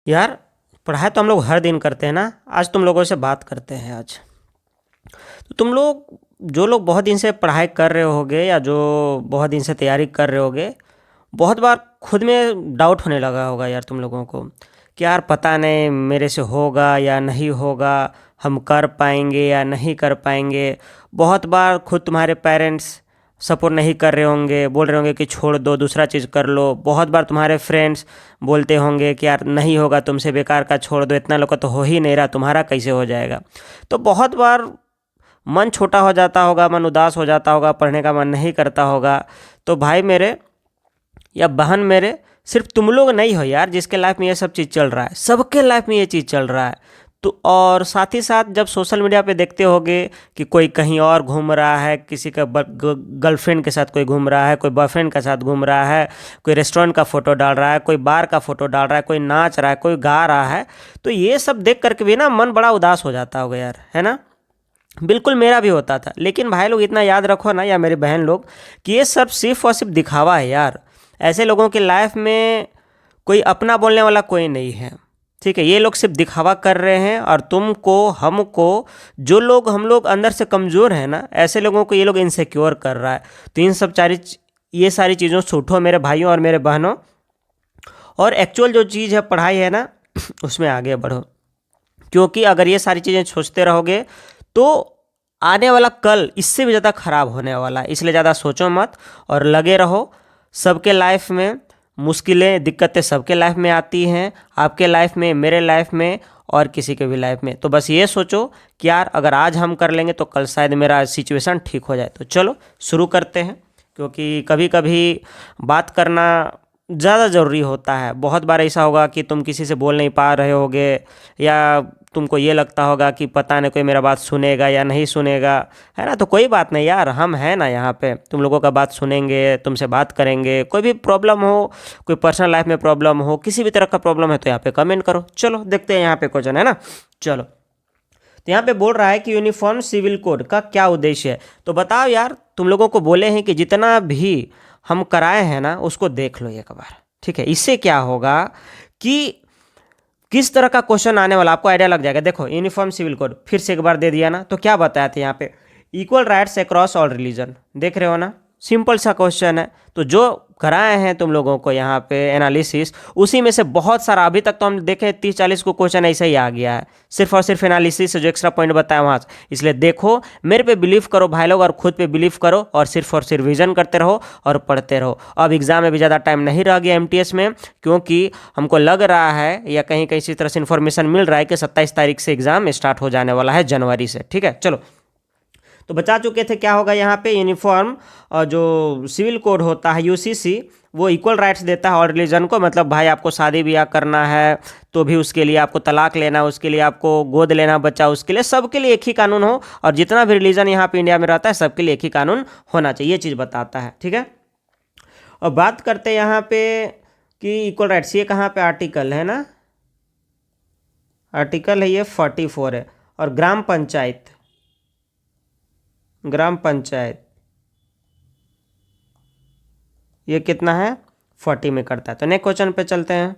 यार, पढ़ाई तो हम लोग हर दिन करते हैं ना। आज तुम लोगों से बात करते हैं आज। तो तुम लोग, जो लोग बहुत दिन से पढ़ाई कर रहे होगे या जो बहुत दिन से तैयारी कर रहे होगे, बहुत बार खुद में डाउट होने लगा होगा यार तुम लोगों को कि यार पता नहीं मेरे से होगा या नहीं होगा, हम कर पाएंगे या नहीं कर पाएंगे। बहुत बार खुद तुम्हारे पेरेंट्स सपोर्ट नहीं कर रहे होंगे, बोल रहे होंगे कि छोड़ दो, दूसरा चीज़ कर लो। बहुत बार तुम्हारे फ्रेंड्स बोलते होंगे कि यार नहीं होगा तुमसे, बेकार का छोड़ दो, इतना लोग का तो हो ही नहीं रहा, तुम्हारा कैसे हो जाएगा। तो बहुत बार मन छोटा हो जाता होगा, मन उदास हो जाता होगा, पढ़ने का मन नहीं करता होगा। तो भाई मेरे या बहन मेरे, सिर्फ तुम लोग नहीं हो यार जिसके लाइफ में ये सब चीज़ चल रहा है, सबके लाइफ में ये चीज़ चल रहा है। तो और साथ ही साथ जब सोशल मीडिया पे देखते होगे कि कोई कहीं और घूम रहा है, किसी का गर्लफ्रेंड के साथ कोई घूम रहा है, कोई बॉयफ्रेंड के साथ घूम रहा है, कोई रेस्टोरेंट का फ़ोटो डाल रहा है, कोई बार का फ़ोटो डाल रहा है, कोई नाच रहा है, कोई गा रहा है, तो ये सब देख करके भी ना मन बड़ा उदास हो जाता होगा यार, है ना। बिल्कुल मेरा भी होता था। लेकिन भाई लोग इतना याद रखो ना, या मेरी बहन लोग, कि ये सब सिर्फ और सिर्फ दिखावा है यार। ऐसे लोगों की लाइफ में कोई अपना बोलने वाला कोई नहीं है, ठीक है। ये लोग सिर्फ दिखावा कर रहे हैं, और तुमको, हमको, जो लोग हम लोग अंदर से कमज़ोर हैं ना, ऐसे लोगों को ये लोग इनसिक्योर कर रहा है। तो ये सारी चीज़ों से उठो मेरे भाइयों और मेरे बहनों, और एक्चुअल जो चीज़ है पढ़ाई है ना, उसमें आगे बढ़ो। क्योंकि अगर ये सारी चीज़ें सोचते रहोगे तो आने वाला कल इससे भी ज़्यादा ख़राब होने वाला है। इसलिए ज़्यादा सोचो मत और लगे रहो। सबके लाइफ में मुश्किलें, दिक्कतें सबके लाइफ में आती हैं, आपके लाइफ में, मेरे लाइफ में, और किसी के भी लाइफ में। तो बस ये सोचो कि यार अगर आज हम कर लेंगे तो कल शायद मेरा सिचुएशन ठीक हो जाए। तो चलो शुरू करते हैं, क्योंकि कभी कभी बात करना ज़्यादा ज़रूरी होता है। बहुत बार ऐसा होगा कि तुम किसी से बोल नहीं पा रहे होगे, या तुमको ये लगता होगा कि पता नहीं कोई मेरा बात सुनेगा या नहीं सुनेगा, है ना। तो कोई बात नहीं यार, हम हैं ना यहाँ पे, तुम लोगों का बात सुनेंगे, तुमसे बात करेंगे। कोई भी प्रॉब्लम हो, कोई पर्सनल लाइफ में प्रॉब्लम हो, किसी भी तरह का प्रॉब्लम है तो यहाँ पे कमेंट करो। चलो देखते हैं यहाँ पे क्वेश्चन, है ना। चलो, तो यहाँ पे बोल रहा है कि यूनिफॉर्म सिविल कोड का क्या उद्देश्य है। तो बताओ यार, तुम लोगों को बोले हैं कि जितना भी हम कराए हैं ना उसको देख लो एक बार, ठीक है। इससे क्या होगा कि किस तरह का क्वेश्चन आने वाला आपको आइडिया लग जाएगा। देखो, यूनिफॉर्म सिविल कोड फिर से एक बार दे दिया ना, तो क्या बताया था यहाँ पे, equal rights across all religion. देख रहे हो ना, सिंपल सा क्वेश्चन है। तो जो कराए हैं तुम लोगों को यहाँ पे एनालिसिस, उसी में से बहुत सारा, अभी तक तो हम देखें 30-40 को क्वेश्चन ऐसा ही आ गया है, सिर्फ और सिर्फ एनालिसिस से जो एक्स्ट्रा पॉइंट बताया वहाँ से। इसलिए देखो, मेरे पे बिलीव करो भाई लोग, और खुद पे बिलीव करो, और सिर्फ रिवीजन करते रहो और पढ़ते रहो। अब एग्जाम में भी ज़्यादा टाइम नहीं रह गया एमटीएस में, क्योंकि हमको लग रहा है या कहीं कहीं इसी तरह से इन्फॉर्मेशन मिल रहा है कि 27 तारीख से एग्जाम स्टार्ट हो जाने वाला है, जनवरी से, ठीक है। चलो, तो बचा चुके थे क्या होगा यहाँ पे, यूनिफॉर्म जो सिविल कोड होता है यूसीसी, वो इक्वल राइट्स देता है और रिलीजन को। मतलब भाई आपको शादी ब्याह करना है तो भी उसके लिए, आपको तलाक लेना उसके लिए, आपको गोद लेना बच्चा उसके लिए, सबके लिए एक ही कानून हो। और जितना भी रिलीजन यहाँ पे इंडिया में रहता है सबके लिए एक ही कानून होना चाहिए, ये चीज़ बताता है, ठीक है। और बात करते हैं यहाँ पे कि इक्वल राइट्स, ये कहाँ पे आर्टिकल है ना, आर्टिकल है ये 44 है। और ग्राम पंचायत, ये कितना है, 40 में करता है। तो नेक्स्ट क्वेश्चन पे चलते हैं।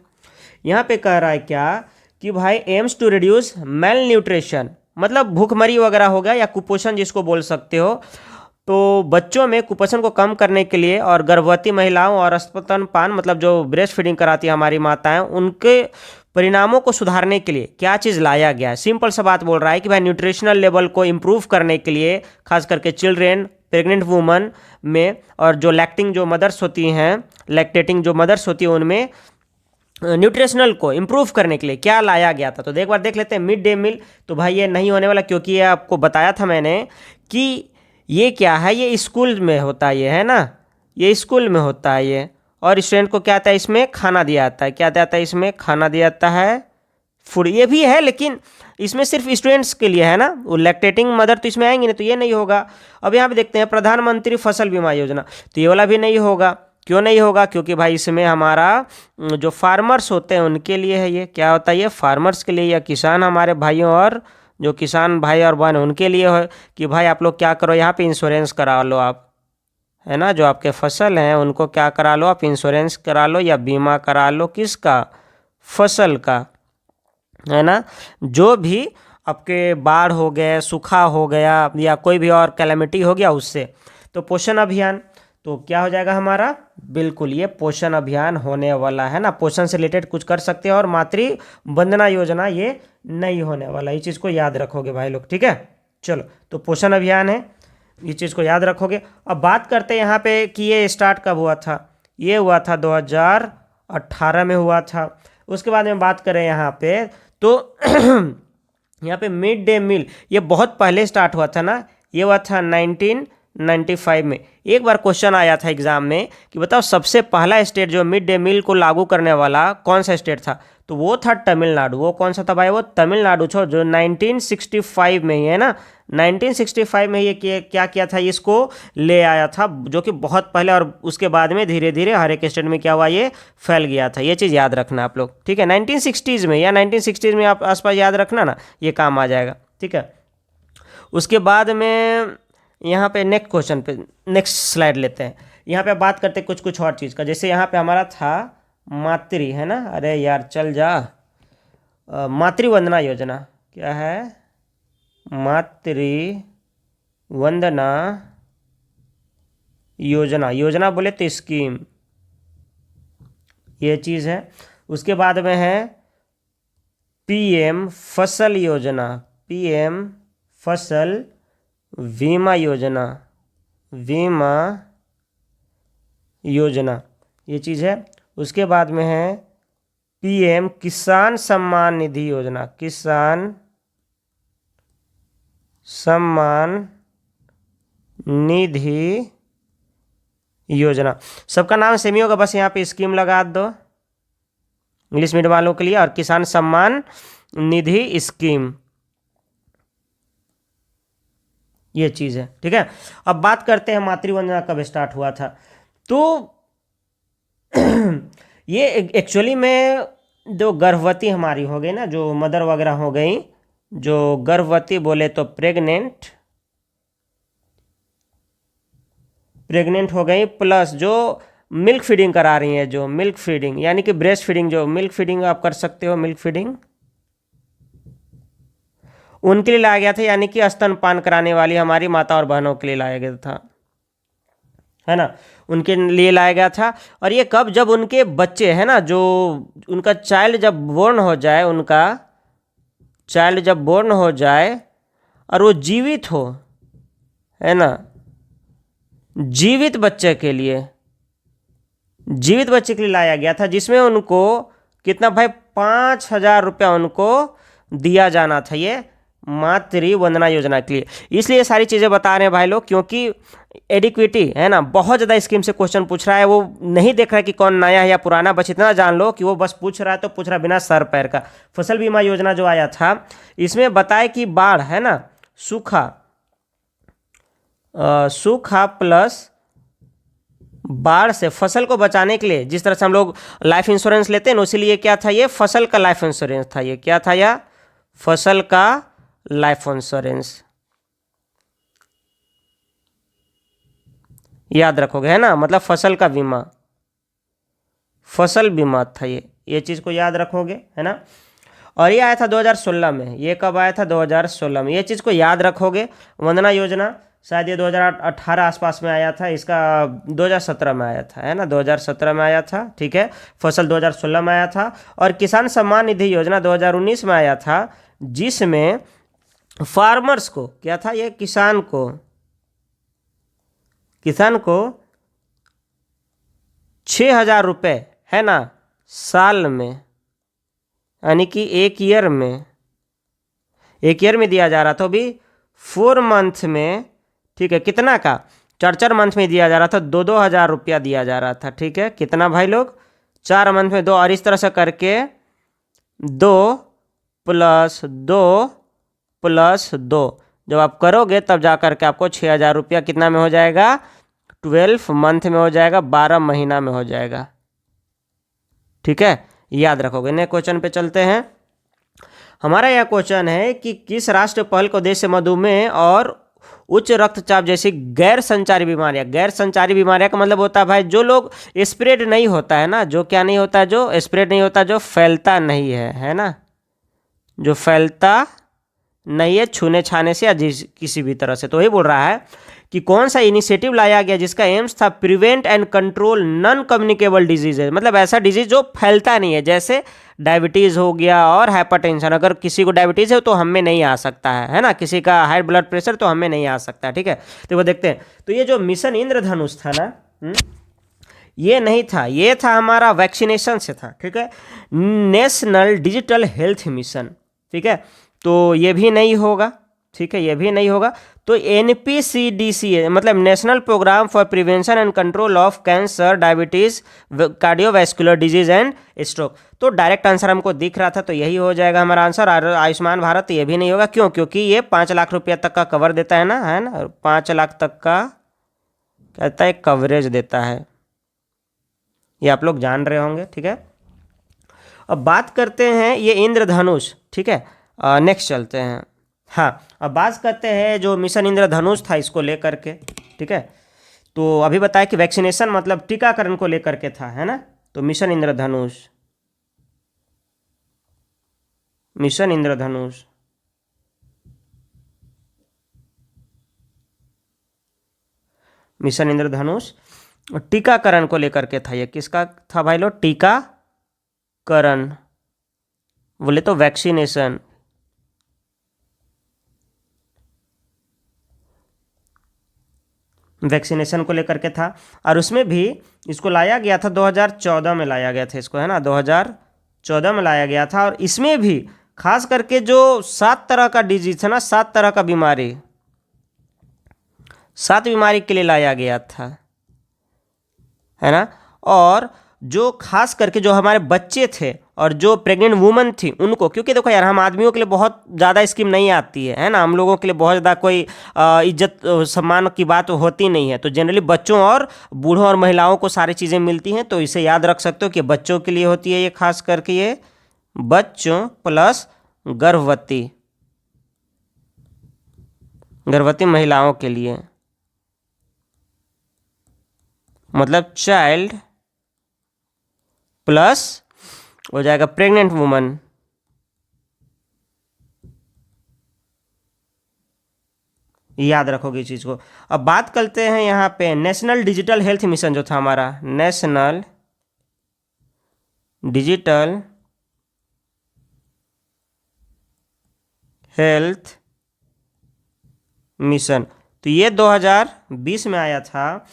यहाँ पे कह रहा है क्या कि भाई aims to reduce malnutrition, मतलब भूखमरी वगैरह हो गया या कुपोषण जिसको बोल सकते हो। तो बच्चों में कुपोषण को कम करने के लिए, और गर्भवती महिलाओं और स्तनपान, मतलब जो ब्रेस्ट फीडिंग कराती है हमारी माताएं, उनके परिणामों को सुधारने के लिए क्या चीज़ लाया गया है। सिंपल सा बात बोल रहा है कि भाई न्यूट्रिशनल लेवल को इम्प्रूव करने के लिए, खास करके चिल्ड्रेन, प्रेग्नेंट वुमन में, और जो लैक्टिंग जो मदर्स होती हैं, लैक्टेटिंग जो मदर्स होती हैं, उनमें न्यूट्रिशनल को इम्प्रूव करने के लिए क्या लाया गया था। तो एक बार देख लेते हैं, मिड डे मील। तो भाई ये नहीं होने वाला, क्योंकि ये आपको बताया था मैंने कि ये क्या है, ये स्कूल में होता है, ये है ना, ये स्कूल में होता है ये। और स्टूडेंट को क्या आता है, इसमें खाना दिया जाता है। क्या आता है इसमें, खाना दिया जाता है, फूड। ये भी है लेकिन इसमें सिर्फ स्टूडेंट्स के लिए है ना, वो लैक्टेटिंग मदर तो इसमें आएंगे नहीं, तो ये नहीं होगा। अब यहाँ पे देखते हैं प्रधानमंत्री फसल बीमा योजना, तो ये वाला भी नहीं होगा। क्यों नहीं होगा, क्योंकि भाई इसमें हमारा जो फार्मर्स होते हैं उनके लिए है। ये क्या होता है, ये फार्मर्स के लिए, या किसान हमारे भाइयों और जो किसान भाई और बहन उनके लिए है कि भाई आप लोग क्या करो, यहाँ पे इंश्योरेंस करा लो आप, है ना। जो आपके फसल हैं उनको क्या करा लो आप, इंश्योरेंस करा लो या बीमा करा लो, किसका, फसल का, है ना। जो भी आपके बाढ़ हो गए, सूखा हो गया या कोई भी और कैलेमिटी हो गया उससे, तो पोषण अभियान तो क्या हो जाएगा हमारा, बिल्कुल ये पोषण अभियान होने वाला है ना। पोषण से रिलेटेड कुछ कर सकते हैं, और मातृ वंदना योजना ये नहीं होने वाला, ये चीज़ को याद रखोगे भाई लोग, ठीक है। चलो, तो पोषण अभियान है, ये चीज़ को याद रखोगे। अब बात करते हैं यहाँ पे कि ये स्टार्ट कब हुआ था। ये हुआ था 2018 में हुआ था। उसके बाद में बात करें यहाँ पे, तो यहाँ पे मिड डे मील ये बहुत पहले स्टार्ट हुआ था ना, ये हुआ था 1995 में। एक बार क्वेश्चन आया था एग्जाम में कि बताओ सबसे पहला स्टेट जो मिड डे मील को लागू करने वाला कौन सा स्टेट था, तो वो था तमिलनाडु। वो कौन सा था भाई, वो तमिलनाडु था, जो 1965 में ही है ना। 1965 में ये क्या किया था, इसको ले आया था, जो कि बहुत पहले, और उसके बाद में धीरे धीरे हर एक स्टेट में क्या हुआ, ये फैल गया था। ये चीज़ याद रखना आप लोग, ठीक है। 1960s में या 1960s में आप आसपास याद रखना ना, ये काम आ जाएगा, ठीक है। उसके बाद में यहाँ पे नेक्स्ट क्वेश्चन पे, नेक्स्ट स्लाइड लेते हैं। यहाँ पे बात करते हैं कुछ कुछ और चीज़ का। जैसे यहाँ पे हमारा था मातृ, है ना, अरे यार चल जा, मातृ वंदना योजना क्या है, मातृ वंदना योजना, योजना बोले तो स्कीम, ये चीज़ है। उसके बाद में है पीएम फसल योजना, पीएम फसल बीमा योजना, बीमा योजना, ये चीज़ है। उसके बाद में है पीएम किसान सम्मान निधि योजना, किसान सम्मान निधि योजना। सबका नाम सेम ही होगा, बस यहाँ पे स्कीम लगा दो इंग्लिश मीडियम वालों के लिए, और किसान सम्मान निधि स्कीम, ये चीज़ है, ठीक है। अब बात करते हैं मातृ वंदना कब स्टार्ट हुआ था। तो ये एक्चुअली में जो गर्भवती हमारी हो गई ना, जो मदर वगैरह हो गई, जो गर्भवती बोले तो प्रेग्नेंट हो गई, प्लस जो मिल्क फीडिंग करा रही है, जो मिल्क फीडिंग यानी कि ब्रेस्ट फीडिंग, जो मिल्क फीडिंग आप कर सकते हो, मिल्क फीडिंग उनके लिए लाया गया था, यानी कि स्तनपान कराने वाली हमारी माता और बहनों के लिए लाया गया था, है ना, उनके लिए लाया गया था। और ये कब, जब उनके बच्चे है ना, जो उनका चाइल्ड जब बोर्न हो जाए, उनका चाइल्ड जब बोर्न हो जाए और वो जीवित हो, है ना, जीवित बच्चे के लिए, जीवित बच्चे के लिए लाया गया था, जिसमें उनको कितना भाई, 5,000 रुपया उनको दिया जाना था, ये मातृ वंदना योजना के लिए। इसलिए ये सारी चीज़ें बता रहे हैं भाई लोग, क्योंकि एडिक्विटी है ना, बहुत ज़्यादा स्कीम से क्वेश्चन पूछ रहा है, वो नहीं देख रहा है कि कौन नया है या पुराना, बस इतना जान लो कि वो बस पूछ रहा है, तो पूछ रहा बिना सर पैर का। फसल बीमा योजना जो आया था, इसमें बताए कि बाढ़ है ना, सूखा, सूखा प्लस बाढ़ से फसल को बचाने के लिए, जिस तरह से हम लोग लाइफ इंश्योरेंस लेते हैं ना, उसीलिए क्या था, ये फसल का लाइफ इंश्योरेंस था। ये क्या था, यह फसल का लाइफ इंश्योरेंस, याद रखोगे, है ना, मतलब फसल का बीमा, फसल बीमा था ये चीज़ को याद रखोगे, है ना। और ये आया था 2016 में। ये कब आया था, 2016 में, ये चीज़ को याद रखोगे। वंदना योजना शायद ये 2018 आसपास में आया था, इसका 2017 में आया था, है ना, 2017 में आया था, ठीक है। फसल 2016 में आया था। और किसान सम्मान निधि योजना 2019 में आया था, जिसमें फार्मर्स को क्या था, ये किसान को 6,000 रुपये, है ना, साल में, यानी कि एक ईयर में दिया जा रहा था। अभी 4 मंथ में, ठीक है, कितना का, 4 मंथ में दिया जा रहा था, 2,000 रुपया दिया जा रहा था, ठीक है। कितना भाई लोग, 4 मंथ में 2, और इस तरह से करके 2 + 2 + 2 जब आप करोगे तब जा करके आपको 6,000 रुपया कितना में हो जाएगा, 12 मंथ में हो जाएगा, 12 महीना में हो जाएगा, ठीक है, याद रखोगे। नए क्वेश्चन पे चलते हैं। हमारा यह क्वेश्चन है कि किस राष्ट्र पहल के उद्देश्य मधुमेह और उच्च रक्तचाप जैसी गैर संचारी बीमारियां का मतलब होता है भाई, जो लोग स्प्रेड नहीं होता है ना, जो क्या नहीं होता, जो स्प्रेड नहीं होता, जो फैलता नहीं है ना, जो फैलता नहीं है छूने छाने से या किसी भी तरह से। तो वही बोल रहा है कि कौन सा इनिशिएटिव लाया गया जिसका एम्स था prevent and control non communicable diseases, मतलब ऐसा डिजीज जो फैलता नहीं है, जैसे डायबिटीज़ हो गया और हाइपरटेंशन। अगर किसी को डायबिटीज़ है तो हम में नहीं आ सकता है ना, किसी का हाई ब्लड प्रेशर तो हम में नहीं आ सकता है, ठीक है। तो वो देखते हैं। तो ये जो मिशन इंद्रधनुष था ना, ये नहीं था, ये था हमारा वैक्सीनेशन से था, ठीक है, नेशनल डिजिटल हेल्थ मिशन, ठीक है। तो ये भी नहीं होगा, ठीक है, ये भी नहीं होगा। तो NPCDCA मतलब national programme for prevention and control of cancer, diabetes, cardiovascular disease and stroke. तो डायरेक्ट आंसर हमको दिख रहा था, तो यही हो जाएगा हमारा आंसर। आयुष्मान भारत ये भी नहीं होगा, क्यों? क्योंकि ये 5 लाख रुपया तक का कवर देता है ना, 5 लाख तक का कहता है कवरेज देता है, ये आप लोग जान रहे होंगे, ठीक है। अब बात करते हैं ये इंद्रधनुष, ठीक है, नेक्स्ट चलते हैं। हाँ, अब बात करते हैं जो मिशन इंद्रधनुष था इसको लेकर के, ठीक है। तो अभी बताया कि वैक्सीनेशन मतलब टीकाकरण को लेकर के था, है ना। तो मिशन इंद्रधनुष, मिशन इंद्रधनुष मिशन इंद्रधनुष टीकाकरण को लेकर के था। ये किसका था भाई लोग? टीकाकरण, बोले तो वैक्सीनेशन, वैक्सीनेशन को लेकर के था। और उसमें भी इसको लाया गया था 2014 में लाया गया था इसको, है ना, 2014 में लाया गया था। और इसमें भी खास करके जो 7 तरह का डिजीज है ना, 7 तरह का बीमारी, 7 बीमारी के लिए लाया गया था, है ना। और जो खास करके जो हमारे बच्चे थे और जो प्रेग्नेंट वुमन थी उनको, क्योंकि देखो यार हम आदमियों के लिए बहुत ज़्यादा स्कीम नहीं आती है ना, हम लोगों के लिए बहुत ज़्यादा कोई इज्जत सम्मान की बात होती नहीं है। तो जनरली बच्चों और बूढ़ों और महिलाओं को सारी चीज़ें मिलती हैं। तो इसे याद रख सकते हो कि बच्चों के लिए होती है ये, खास करके ये बच्चों प्लस गर्भवती, गर्भवती महिलाओं के लिए, मतलब चाइल्ड प्लस हो जाएगा प्रेग्नेंट वुमन, याद रखोगे इस चीज़ को। अब बात करते हैं यहाँ पे नेशनल डिजिटल हेल्थ मिशन जो था हमारा, नेशनल डिजिटल हेल्थ मिशन। तो ये 2020 में आया था,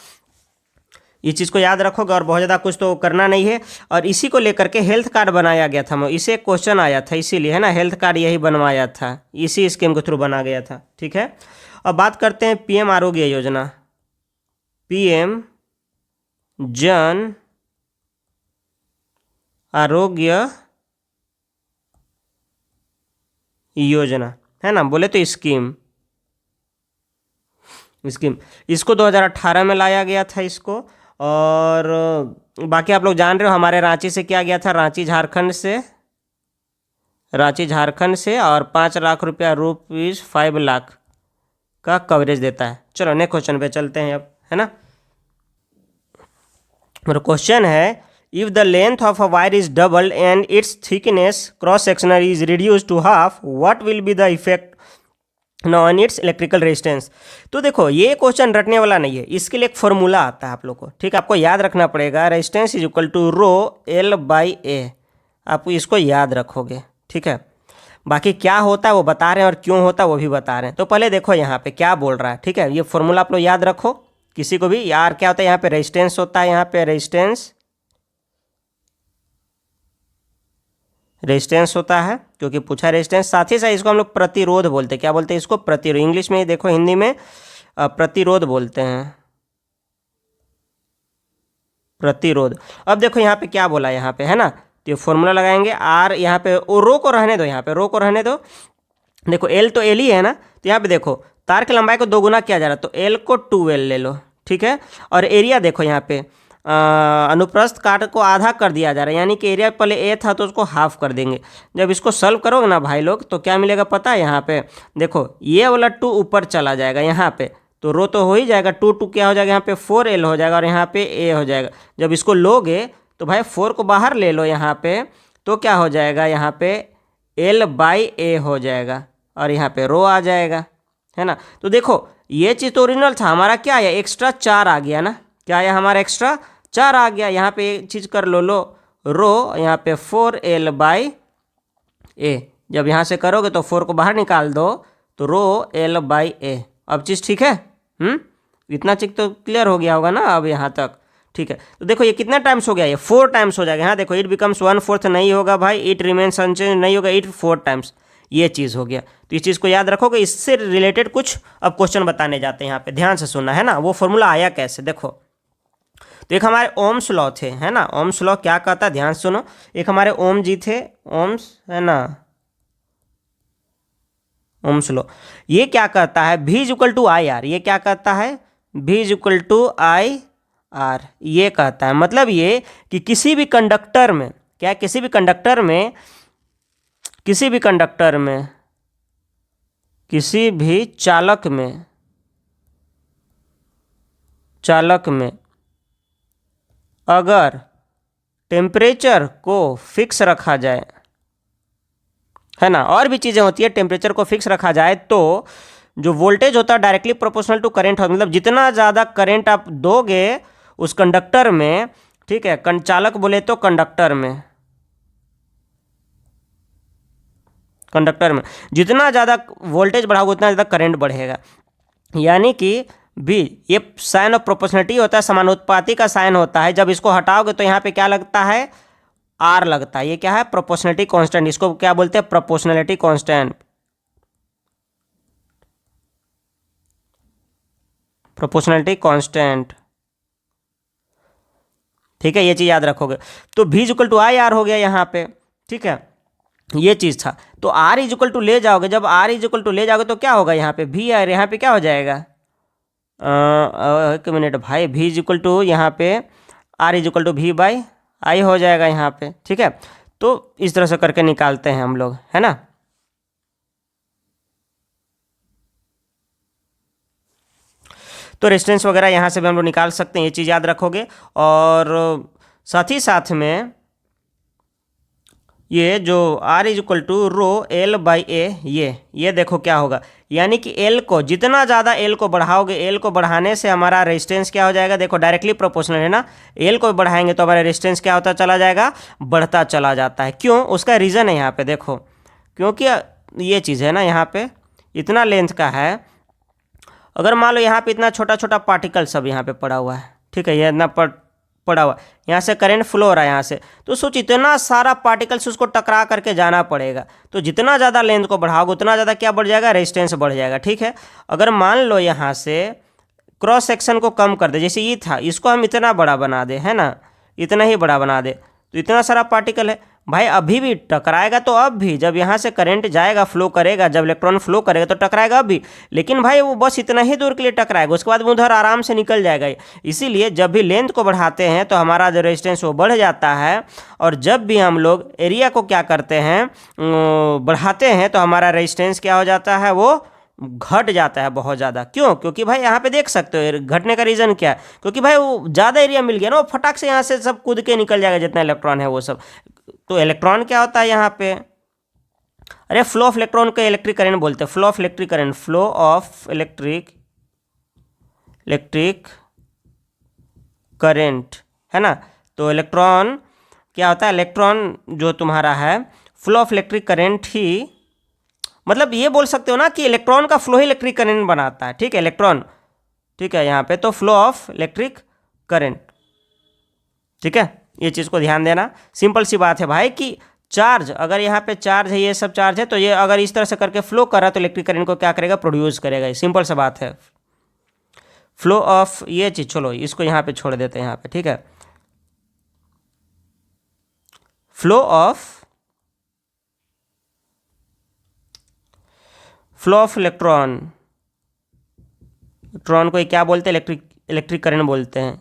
इस चीज़ को याद रखोगे। और बहुत ज़्यादा कुछ तो करना नहीं है। और इसी को लेकर के हेल्थ कार्ड बनाया गया था, इसे क्वेश्चन आया था इसीलिए, है ना, हेल्थ कार्ड यही बनवाया था, इसी स्कीम के थ्रू बना गया था, ठीक है। अब बात करते हैं PM आरोग्य योजना, PM जन आरोग्य योजना, है ना, बोले तो स्कीम, इसको 2018 में लाया गया था इसको। और बाकी आप लोग जान रहे हो हमारे रांची से क्या गया था, रांची झारखंड से, और 5 लाख रुपया, रुपीज़ 5 लाख का कवरेज देता है। चलो नेक्स्ट क्वेश्चन पे चलते हैं अब, है ना। मेरा क्वेश्चन है, if the length of a wire is double and its thickness cross sectional is reduce to half, what will be the effect on its electrical resistance. तो देखो ये क्वेश्चन रटने वाला नहीं है, इसके लिए एक फॉर्मूला आता है आप लोग को, ठीक है। आपको याद रखना पड़ेगा, resistance is equal to ρL/A, आप इसको याद रखोगे, ठीक है। बाकी क्या होता है वो बता रहे हैं और क्यों होता है वो भी बता रहे हैं। तो पहले देखो यहाँ पे क्या बोल रहा है, ठीक है, ये फॉर्मूला आप लोग याद रखो। किसी को भी यार क्या होता है, यहाँ पे रेजिस्टेंस होता है, यहाँ पे रेजिस्टेंस होता है, क्योंकि पूछा रेजिस्टेंस। साथ ही साथ इसको हम लोग प्रतिरोध बोलते हैं, क्या बोलते हैं इसको? प्रतिरोध। इंग्लिश में देखो, हिंदी में प्रतिरोध बोलते हैं, प्रतिरोध। अब देखो यहाँ पे क्या बोला, यहाँ पे है ना, तो ये फॉर्मूला लगाएंगे R, यहाँ पे रो को रहने दो, यहाँ पे रो को रहने दो। देखो L तो L ही है ना, तो यहाँ पे देखो तार की लंबाई को 2 गुना किया जा रहा है, तो L को 2L ले लो, ठीक है। और एरिया देखो यहाँ पे अनुप्रस्थ काट को आधा कर दिया जा रहा है, यानी कि एरिया पहले A था तो उसको हाफ कर देंगे। जब इसको सॉल्व करोगे ना भाई लोग, तो क्या मिलेगा पता है? यहाँ पे देखो ये वाला 2 ऊपर चला जाएगा यहाँ पे, तो रो तो हो ही जाएगा, 2 2 क्या हो जाएगा, यहाँ पे 4L हो जाएगा और यहाँ पे A हो जाएगा। जब इसको लोगे तो भाई 4 को बाहर ले लो यहाँ पे, तो क्या हो जाएगा, यहाँ पे एल बाई ए हो जाएगा और यहाँ पे रो आ जाएगा, है ना। तो देखो ये चीज़ तो ओरिजिनल था, हमारा क्या आया, एक्स्ट्रा 4 आ गया ना, क्या आया हमारा, एक्स्ट्रा 4 आ गया। यहाँ पे एक चीज़ कर लो रो, यहाँ पे 4l बाई ए, जब यहाँ से करोगे तो 4 को बाहर निकाल दो तो रो l बाई ए। अब चीज़ ठीक है, इतना चीज तो क्लियर हो गया होगा ना अब यहाँ तक, ठीक है। तो देखो ये कितना टाइम्स हो गया, ये 4 टाइम्स हो जाएगा। यहाँ देखो इट बिकम्स 1/4 नहीं होगा भाई, इट रिमेन्स अनचेंज नहीं होगा, इट 4 टाइम्स, ये चीज़ हो गया। तो इस चीज़ को याद रखोगे, इससे रिलेटेड कुछ अब क्वेश्चन बताने जाते हैं, यहाँ पे ध्यान से सुनना है ना। वो फॉर्मूला आया कैसे, देखो। तो एक हमारे ओम्स लॉ थे, है ना। ओम्स लॉ क्या कहता है, ध्यान से सुनो। एक हमारे ओम जी थे, ओम्स, है ना, ओम्स लॉ। ये क्या कहता है, V equal to I R. ये क्या कहता है, V equal to I R. ये कहता है मतलब ये कि किसी भी कंडक्टर में, क्या किसी भी कंडक्टर में, किसी भी कंडक्टर में, किसी भी चालक में, चालक में अगर टेम्परेचर को फिक्स रखा जाए, है ना, और भी चीज़ें होती है, टेम्परेचर को फिक्स रखा जाए तो जो वोल्टेज होता है डायरेक्टली प्रोपोर्शनल टू करंट होता है। मतलब जितना ज़्यादा करंट आप दोगे उस कंडक्टर में, ठीक है, चालक बोले तो कंडक्टर में, कंडक्टर में जितना ज़्यादा वोल्टेज बढ़ाओगे उतना ज़्यादा करंट बढ़ेगा। यानी कि भी ये साइन ऑफ प्रोपोर्शनलिटी होता है, समानुपाती का साइन होता है। जब इसको हटाओगे तो यहाँ पे क्या लगता है, आर लगता है। ये क्या है, प्रोपोर्शनलिटी कांस्टेंट। इसको क्या बोलते हैं, प्रोपोर्शनलिटी कांस्टेंट, प्रोपोर्शनलिटी कांस्टेंट, ठीक है। ये चीज़ याद रखोगे। तो V equal to I R हो गया यहाँ पे, ठीक है, ये चीज़ था। तो R इक्वल टू ले जाओगे, जब R इक्वल टू ले जाओगे तो क्या होगा, यहाँ पे V आर, यहाँ पे क्या हो जाएगा, एक मिनट भाई, V इक्वल टू यहाँ पे R equal to V by I हो जाएगा यहाँ पे, ठीक है। तो इस तरह से करके निकालते हैं हम लोग, है ना। तो रेजिस्टेंस वगैरह यहाँ से भी हम लोग निकाल सकते हैं, ये चीज़ याद रखोगे। और साथ ही साथ में ये जो R equal to rho L by A, ये देखो क्या होगा, यानी कि L को जितना ज़्यादा L को बढ़ाओगे, L को बढ़ाने से हमारा रेजिस्टेंस क्या हो जाएगा, देखो डायरेक्टली प्रोपोर्शनल है ना। L को बढ़ाएंगे तो हमारा रेजिस्टेंस क्या होता चला जाएगा, बढ़ता चला जाता है। क्यों, उसका रीज़न है यहाँ पे देखो, क्योंकि ये चीज़ है ना, यहाँ पे इतना लेंथ का है। अगर मान लो यहाँ पे इतना छोटा छोटा पार्टिकल सब यहाँ पे पड़ा हुआ है, ठीक है, ये इतना पड़ा हुआ, यहाँ से करंट फ्लो हो रहा है यहाँ से, तो सोच इतना सारा पार्टिकल्स उसको टकरा करके जाना पड़ेगा। तो जितना ज़्यादा लेंथ को बढ़ाओगे उतना ज़्यादा क्या बढ़ जाएगा, रेजिस्टेंस बढ़ जाएगा, ठीक है। अगर मान लो यहाँ से क्रॉस सेक्शन को कम कर दे, जैसे ये था, इसको हम इतना बड़ा बना दे, है ना, इतना ही बड़ा बना दे, तो इतना सारा पार्टिकल है भाई, अभी भी टकराएगा। तो अब भी जब यहाँ से करंट जाएगा, फ्लो करेगा, जब इलेक्ट्रॉन फ्लो करेगा तो टकराएगा अब भी, लेकिन भाई वो बस इतना ही दूर के लिए टकराएगा, उसके बाद वो उधर आराम से निकल जाएगा। इसीलिए जब भी लेंथ को बढ़ाते हैं तो हमारा जो रेजिस्टेंस वो बढ़ जाता है, और जब भी हम लोग एरिया को क्या करते हैं, बढ़ाते हैं, तो हमारा रेजिस्टेंस क्या हो जाता है, वो घट जाता है बहुत ज़्यादा। क्यों, क्योंकि भाई यहाँ पे देख सकते हो घटने का रीज़न क्या है, क्योंकि भाई वो ज़्यादा एरिया मिल गया ना, वो फटाक से यहाँ से सब कूद के निकल जाएगा जितना इलेक्ट्रॉन है वो सब। तो इलेक्ट्रॉन क्या होता है यहाँ पे, अरे फ्लो ऑफ इलेक्ट्रॉन को इलेक्ट्रिक करंट बोलते हैं, flow of electric current, flow of electric current, है ना। तो इलेक्ट्रॉन क्या होता है, इलेक्ट्रॉन जो तुम्हारा है, फ्लो ऑफ इलेक्ट्रिक करंट ही, मतलब ये बोल सकते हो ना कि इलेक्ट्रॉन का फ्लो ही इलेक्ट्रिक करंट बनाता है, ठीक है, इलेक्ट्रॉन, ठीक है, यहाँ पे तो फ्लो ऑफ इलेक्ट्रिक करंट, ठीक है। ये चीज़ को ध्यान देना, सिंपल सी बात है भाई कि चार्ज, अगर यहाँ पे चार्ज है, ये सब चार्ज है, तो ये अगर इस तरह से करके फ्लो कर रहा है तो इलेक्ट्रिक करंट को क्या करेगा, प्रोड्यूस करेगा। ये सिंपल सा बात है। फ्लो ऑफ ये चीज़, चलो इसको यहाँ पे छोड़ देते हैं यहाँ पे, ठीक है। फ्लो ऑफ इलेक्ट्रॉन को क्या बोलते हैं, इलेक्ट्रिक करंट बोलते हैं,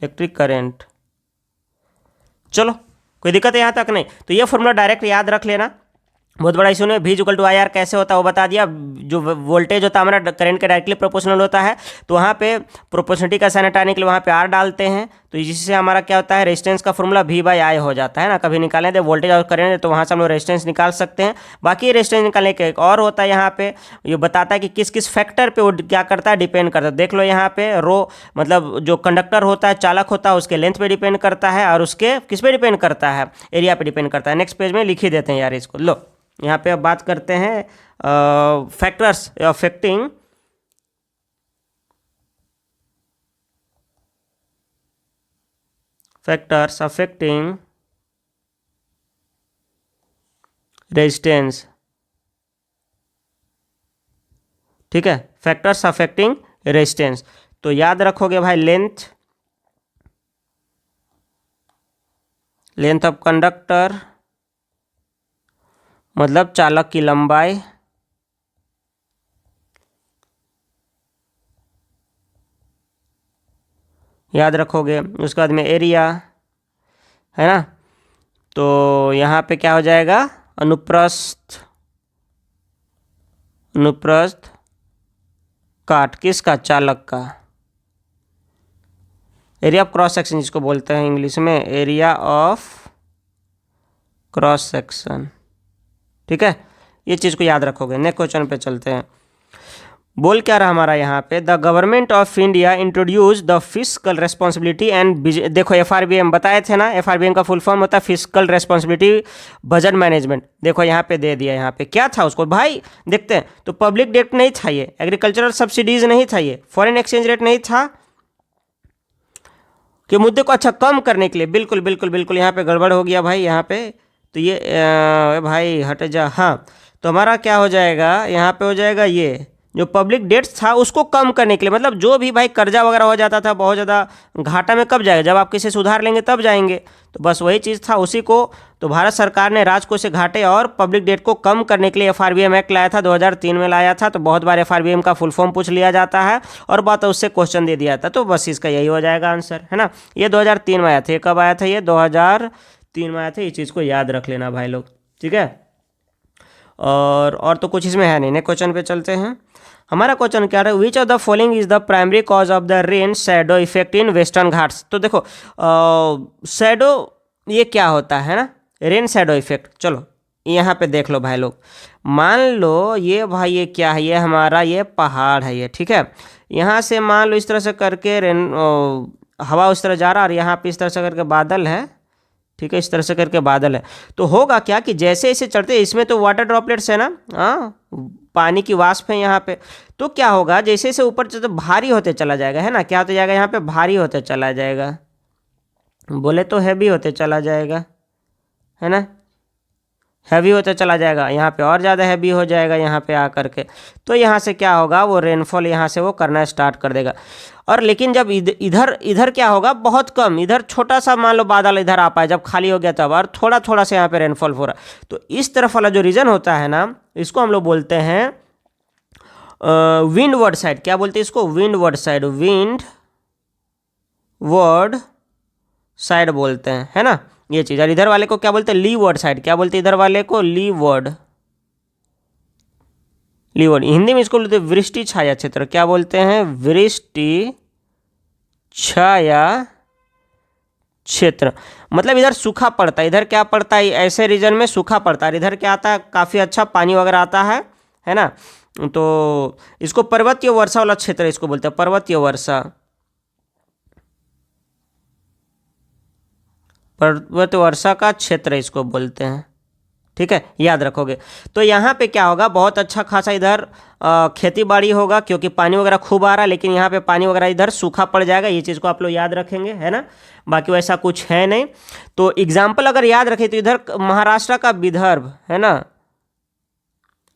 इलेक्ट्रिक करंट। चलो कोई दिक्कत है यहाँ तक नहीं, तो ये फॉर्मूला डायरेक्ट याद रख लेना। बहुत बड़ा इशू नहीं। V equal to I R कैसे होता है वो बता दिया। जो वोल्टेज होता है हमारा करंट के डायरेक्टली प्रोपोर्शनल होता है, तो वहाँ पे प्रोपोर्शनलिटी का साइन हटाने के लिए वहाँ पे R डालते हैं, तो जिससे हमारा क्या होता है, रेजिस्टेंस का फॉर्मूला V बाई आई हो जाता है ना। कभी निकालें तो वोल्टेज और करंट, तो वहाँ से हम लोग रेजिस्टेंस निकाल सकते हैं। बाकी रेजिस्टेंस निकालने का एक और होता है यहाँ पे, ये बताता है कि किस किस फैक्टर पे वो क्या करता है, डिपेंड करता है। देख लो यहाँ पे रो मतलब जो कंडक्टर होता है, चालक होता है, उसके लेंथ पे डिपेंड करता है, और उसके किस पे डिपेंड करता है, एरिया पे डिपेंड करता है। नेक्स्ट पेज में लिख ही देते हैं यार इसको। लो यहाँ पे अब बात करते हैं फैक्टर्स अफेक्टिंग रेजिस्टेंस। ठीक है, फैक्टर्स अफेक्टिंग रेजिस्टेंस। तो याद रखोगे भाई, लेंथ ऑफ कंडक्टर मतलब चालक की लंबाई, याद रखोगे। उसके बाद में एरिया, है ना। तो यहाँ पे क्या हो जाएगा, अनुप्रस्थ काट, किसका, चालक का। एरिया ऑफ क्रॉस सेक्शन जिसको बोलते हैं इंग्लिश में, एरिया ऑफ क्रॉस सेक्शन। ठीक है, ये चीज़ को याद रखोगे। नेक्स्ट क्वेश्चन पे चलते हैं। बोल क्या रहा हमारा यहाँ पे, the government of India introduce the fiscal responsibility and, देखो FRBM बताए थे ना, FRBM का फुल फॉर्म होता है फिस्कल रेस्पॉन्सिबिलिटी बजट मैनेजमेंट। देखो यहाँ पे दे दिया, यहाँ पे क्या था उसको भाई देखते हैं। तो पब्लिक डेट नहीं था ये, एग्रीकल्चरल सब्सिडीज नहीं था ये, फॉरेन एक्सचेंज रेट नहीं था, कि मुद्दे को अच्छा कम करने के लिए। बिल्कुल बिल्कुल बिल्कुल, यहाँ पे गड़बड़ हो गया भाई यहाँ पे। तो ये भाई हट जा। हाँ, तो हमारा क्या हो जाएगा, यहाँ पे हो जाएगा ये जो पब्लिक डेट्स था उसको कम करने के लिए। मतलब जो भी भाई कर्जा वगैरह हो जाता था बहुत ज़्यादा, घाटा में कब जाएगा, जब आप किसी से उधार लेंगे तब जाएंगे। तो बस वही चीज़ था, उसी को तो भारत सरकार ने राजकोष से घाटे और पब्लिक डेट को कम करने के लिए FRBM एक्ट लाया था, 2003 में लाया था। तो बहुत बार FRBM का फुल फॉर्म पूछ लिया जाता है और बात उससे क्वेश्चन दे दिया था, तो बस इसका यही हो जाएगा आंसर, है ना। ये 2003 में आया था। ये कब आया था, ये 2003 में आया था। ये चीज़ को याद रख लेना भाई लोग, ठीक है। और तो कुछ इसमें है नहीं। नेक्स्ट क्वेश्चन पे चलते हैं। हमारा क्वेश्चन क्या है, which of the following is the primary cause of the rain shadow effect in western Ghats. तो देखो शैडो ये क्या होता है ना, रेन शैडो इफेक्ट। चलो यहाँ पे देख लो भाई लोग, मान लो ये भाई ये क्या है, ये हमारा ये पहाड़ है ये, ठीक है। यहाँ से मान लो इस तरह से करके हवा उस तरह जा रहा है, और यहाँ पे इस तरह से करके बादल है, ठीक है, इस तरह से करके बादल है। तो होगा क्या कि जैसे इसे चढ़ते, इसमें तो वाटर ड्रॉपलेट्स है ना, हाँ पानी की वाष्प है यहाँ पे। तो क्या होगा, जैसे जैसे ऊपर चलते भारी होते चला जाएगा, है ना। क्या होते जाएगा, यहाँ पे भारी होते चला जाएगा, बोले तो हैवी होते चला जाएगा, है ना। हैवी होता चला जाएगा, यहाँ पे और ज़्यादा हैवी हो जाएगा यहाँ पे आकर के। तो यहाँ से क्या होगा, वो रेनफॉल यहाँ से वो करना स्टार्ट कर देगा। और लेकिन जब इधर इधर क्या होगा, बहुत कम, इधर छोटा सा मान लो बादल इधर आ पाए, जब खाली हो गया तब, और थोड़ा थोड़ा से यहाँ पे रेनफॉल हो रहा है। तो इस तरफ वाला जो रीजन होता है ना, इसको हम लोग बोलते हैं विंडवर्ड साइड। क्या बोलते हैं इसको, विंडवर्ड साइड, विंडवर्ड साइड बोलते हैं, है ना ये चीज़। और इधर वाले को क्या बोलते हैं, लीवर्ड साइड। क्या बोलते हैं इधर वाले को, लीवर्ड। हिंदी में इसको बोलते हैं वृष्टि छाया क्षेत्र। क्या बोलते हैं, वृष्टि छाया क्षेत्र। मतलब इधर सूखा पड़ता है, इधर क्या पड़ता है, ऐसे रीजन में सूखा पड़ता है। इधर क्या आता है, काफ़ी अच्छा पानी वगैरह आता है ना। तो इसको पर्वतीय वर्षा वाला क्षेत्र इसको बोलते हैं, पर्वतीय वर्षा, पर्वत वर्षा का क्षेत्र इसको बोलते हैं, ठीक है, याद रखोगे। तो यहाँ पे क्या होगा, बहुत अच्छा खासा इधर खेती बाड़ी होगा, क्योंकि पानी वगैरह खूब आ रहा है। लेकिन यहाँ पे पानी वगैरह इधर सूखा पड़ जाएगा, ये चीज़ को आप लोग याद रखेंगे, है ना। बाकी वैसा कुछ है नहीं। तो एग्जाम्पल अगर याद रखें तो इधर महाराष्ट्र का विदर्भ, है ना,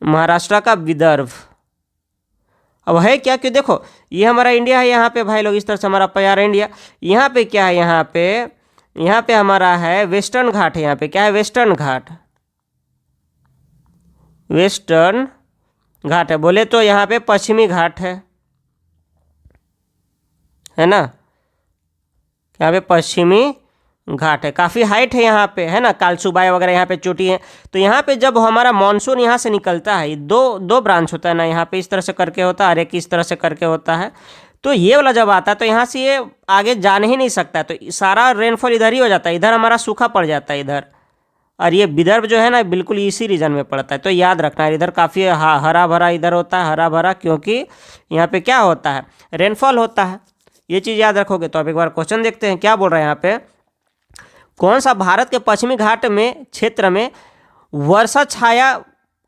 महाराष्ट्र का विदर्भ। अब है क्या कि देखो ये हमारा इंडिया है, यहाँ पे भाई लोग इस तरह से हमारा प्यारा इंडिया। यहाँ पे क्या है, यहाँ पे हमारा है वेस्टर्न घाट है। यहाँ पे क्या है, वेस्टर्न घाट, वेस्टर्न घाट है। बोले तो यहाँ पे पश्चिमी घाट है ना, यहाँ पे पश्चिमी घाट है, काफ़ी हाइट है यहाँ पे, है ना, कालसुबाई वगैरह यहाँ पे चोटी है। तो यहाँ पे जब हमारा मानसून यहाँ से निकलता है, दो दो ब्रांच होता है ना, यहाँ पे इस तरह से करके होता है और एक इस तरह से करके होता है। तो ये वाला जब आता है तो यहाँ से ये आगे जा ही नहीं सकता है, तो सारा रेनफॉल इधर ही हो जाता है, इधर हमारा सूखा पड़ जाता है इधर। और ये विदर्भ जो है ना बिल्कुल इसी रीजन में पड़ता है, तो याद रखना है इधर काफ़ी हरा भरा इधर होता है, हरा भरा, क्योंकि यहाँ पे क्या होता है, रेनफॉल होता है। ये चीज़ याद रखोगे। तो अब एक बार क्वेश्चन देखते हैं क्या बोल रहे हैं यहाँ पे। कौन सा भारत के पश्चिमी घाट में क्षेत्र में वर्षा छाया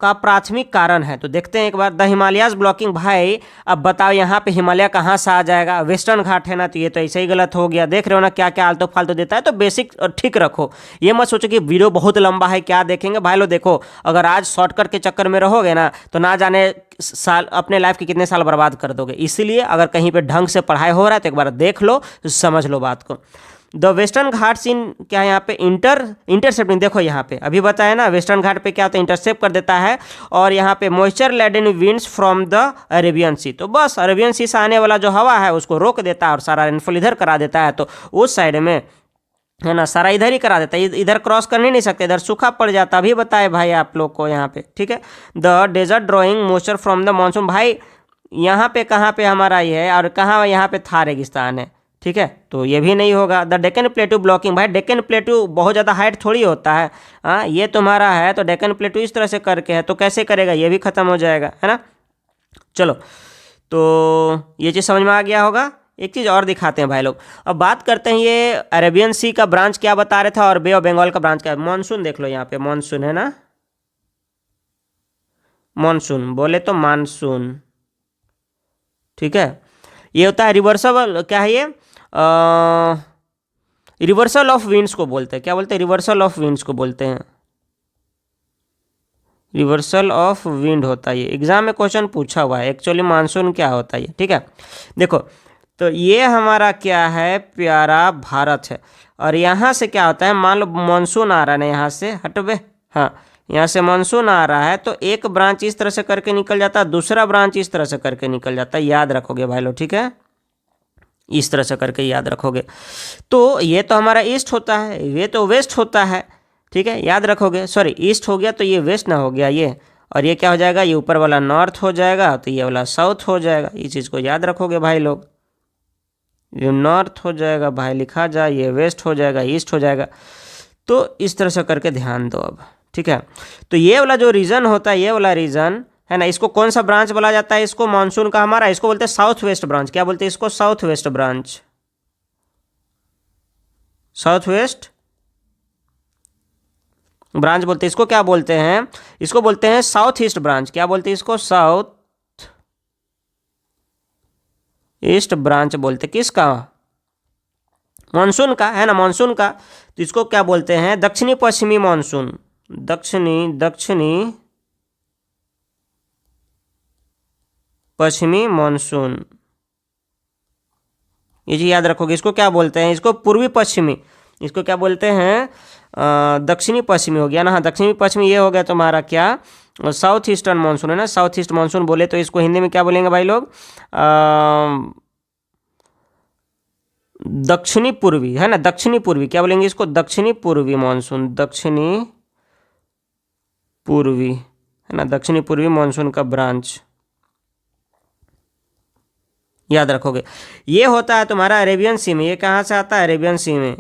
का प्राथमिक कारण है? तो देखते हैं एक बार। द हिमालयाज ब्लॉकिंग, भाई अब बताओ यहाँ पे हिमालय कहाँ से आ जाएगा? वेस्टर्न घाट है ना, तो ये तो ऐसे ही गलत हो गया। देख रहे हो ना क्या क्या आलतू फालतू देता है। तो बेसिक ठीक रखो, ये मत सोचो कि वीडियो बहुत लंबा है क्या देखेंगे। भाई लो देखो, अगर आज शॉर्टकट के चक्कर में रहोगे ना तो ना जाने साल अपने लाइफ के कितने साल बर्बाद कर दोगे। इसीलिए अगर कहीं पे ढंग से पढ़ाई हो रहा है तो एक बार देख लो, समझ लो बात को। द वेस्टर्न घाट्स इन क्या है यहाँ पे, इंटरसेप्टिंग। देखो यहाँ पे अभी बताया ना, वेस्टर्न घाट पे क्या होता है, इंटरसेप्ट कर देता है। और यहाँ पे moisture laden winds from the Arabian sea, तो बस अरेबियन सी से आने वाला जो हवा है उसको रोक देता है और सारा रेनफॉल इधर करा देता है। तो उस साइड में है ना सारा इधर ही करा देता है, इधर क्रॉस कर नहीं सकते, इधर सूखा पड़ जाता। अभी बताए भाई आप लोग को यहाँ पे, ठीक है। The desert drawing moisture from the monsoon, भाई यहाँ पे कहाँ पे हमारा ये है और कहाँ यहाँ पे था रेगिस्तान है, ठीक है। तो ये भी नहीं होगा। द डेक्कन प्लेटू ब्लॉकिंग, भाई डेक्कन प्लेटू बहुत ज़्यादा हाइट थोड़ी होता है। हाँ ये तुम्हारा है तो डेक्कन प्लेटू इस तरह से करके है, तो कैसे करेगा, ये भी खत्म हो जाएगा, है ना। चलो तो ये चीज़ समझ में आ गया होगा। एक चीज़ और दिखाते हैं भाई लोग। अब बात करते हैं ये अरेबियन सी का ब्रांच क्या बता रहे थे और बे ऑफ बंगाल का ब्रांच क्या है। मानसून देख लो यहाँ पे, मानसून है ना, मानसून बोले तो मानसून, ठीक है। ये होता है रिवर्सल, क्या है ये, रिवर्सल ऑफ विंड्स को बोलते हैं। क्या बोलते हैं, रिवर्सल ऑफ विंड्स को बोलते हैं, रिवर्सल ऑफ विंड होता है ये। एग्जाम में क्वेश्चन पूछा हुआ है एक्चुअली मानसून क्या होता है ये, ठीक है। देखो तो ये हमारा क्या है, प्यारा भारत है। और यहाँ से क्या होता है, मान लो मानसून आ रहा है ना, यहाँ से हटवे, हाँ यहाँ से मानसून आ रहा है तो एक ब्रांच इस तरह से करके निकल जाता है, दूसरा ब्रांच इस तरह से करके निकल जाता है। याद रखोगे भाई लोग, ठीक है, इस तरह से करके याद रखोगे। तो ये तो हमारा ईस्ट होता है, ये तो वेस्ट होता है, ठीक है, याद रखोगे। सॉरी ईस्ट हो गया तो ये वेस्ट ना हो गया ये, और ये क्या हो जाएगा, ये ऊपर वाला नॉर्थ हो जाएगा तो ये वाला साउथ हो जाएगा। इस चीज़ को याद रखोगे भाई लोग, ये नॉर्थ हो जाएगा भाई लिखा जाए, ये वेस्ट हो जाएगा, ईस्ट हो जाएगा। तो इस तरह से करके ध्यान दो अब, ठीक है। तो ये वाला जो रीजन होता है, ये वाला रीजन है ना, इसको कौन सा ब्रांच बोला जाता है, इसको मानसून का हमारा, इसको बोलते हैं साउथ वेस्ट ब्रांच। क्या बोलते हैं इसको, south west branch, south west branch बोलते हैं इसको। क्या बोलते हैं इसको, बोलते हैं साउथ ईस्ट ब्रांच। क्या बोलते हैं इसको, साउथ ईस्ट ब्रांच बोलते। किसका, मानसून का, है ना, मानसून का। तो इसको क्या बोलते हैं, दक्षिणी पश्चिमी मानसून, दक्षिणी पश्चिमी मानसून, ये जी याद रखोगे। इसको क्या बोलते हैं, इसको पूर्वी पश्चिमी, इसको क्या बोलते हैं, दक्षिणी पश्चिमी हो गया ना। हाँ दक्षिणी पश्चिमी ये हो गया तुम्हारा क्या, साउथ ईस्टर्न मानसून है ना। साउथ ईस्ट मानसून बोले तो इसको हिंदी में क्या बोलेंगे भाई लोग, दक्षिणी पूर्वी, है ना, दक्षिणी पूर्वी। क्या बोलेंगे इसको, दक्षिणी पूर्वी मानसून, दक्षिणी पूर्वी, है ना, दक्षिणी पूर्वी मानसून का ब्रांच याद रखोगे। ये होता है तुम्हारा अरेबियन सी में। ये कहाँ से आता है, अरेबियन सी में,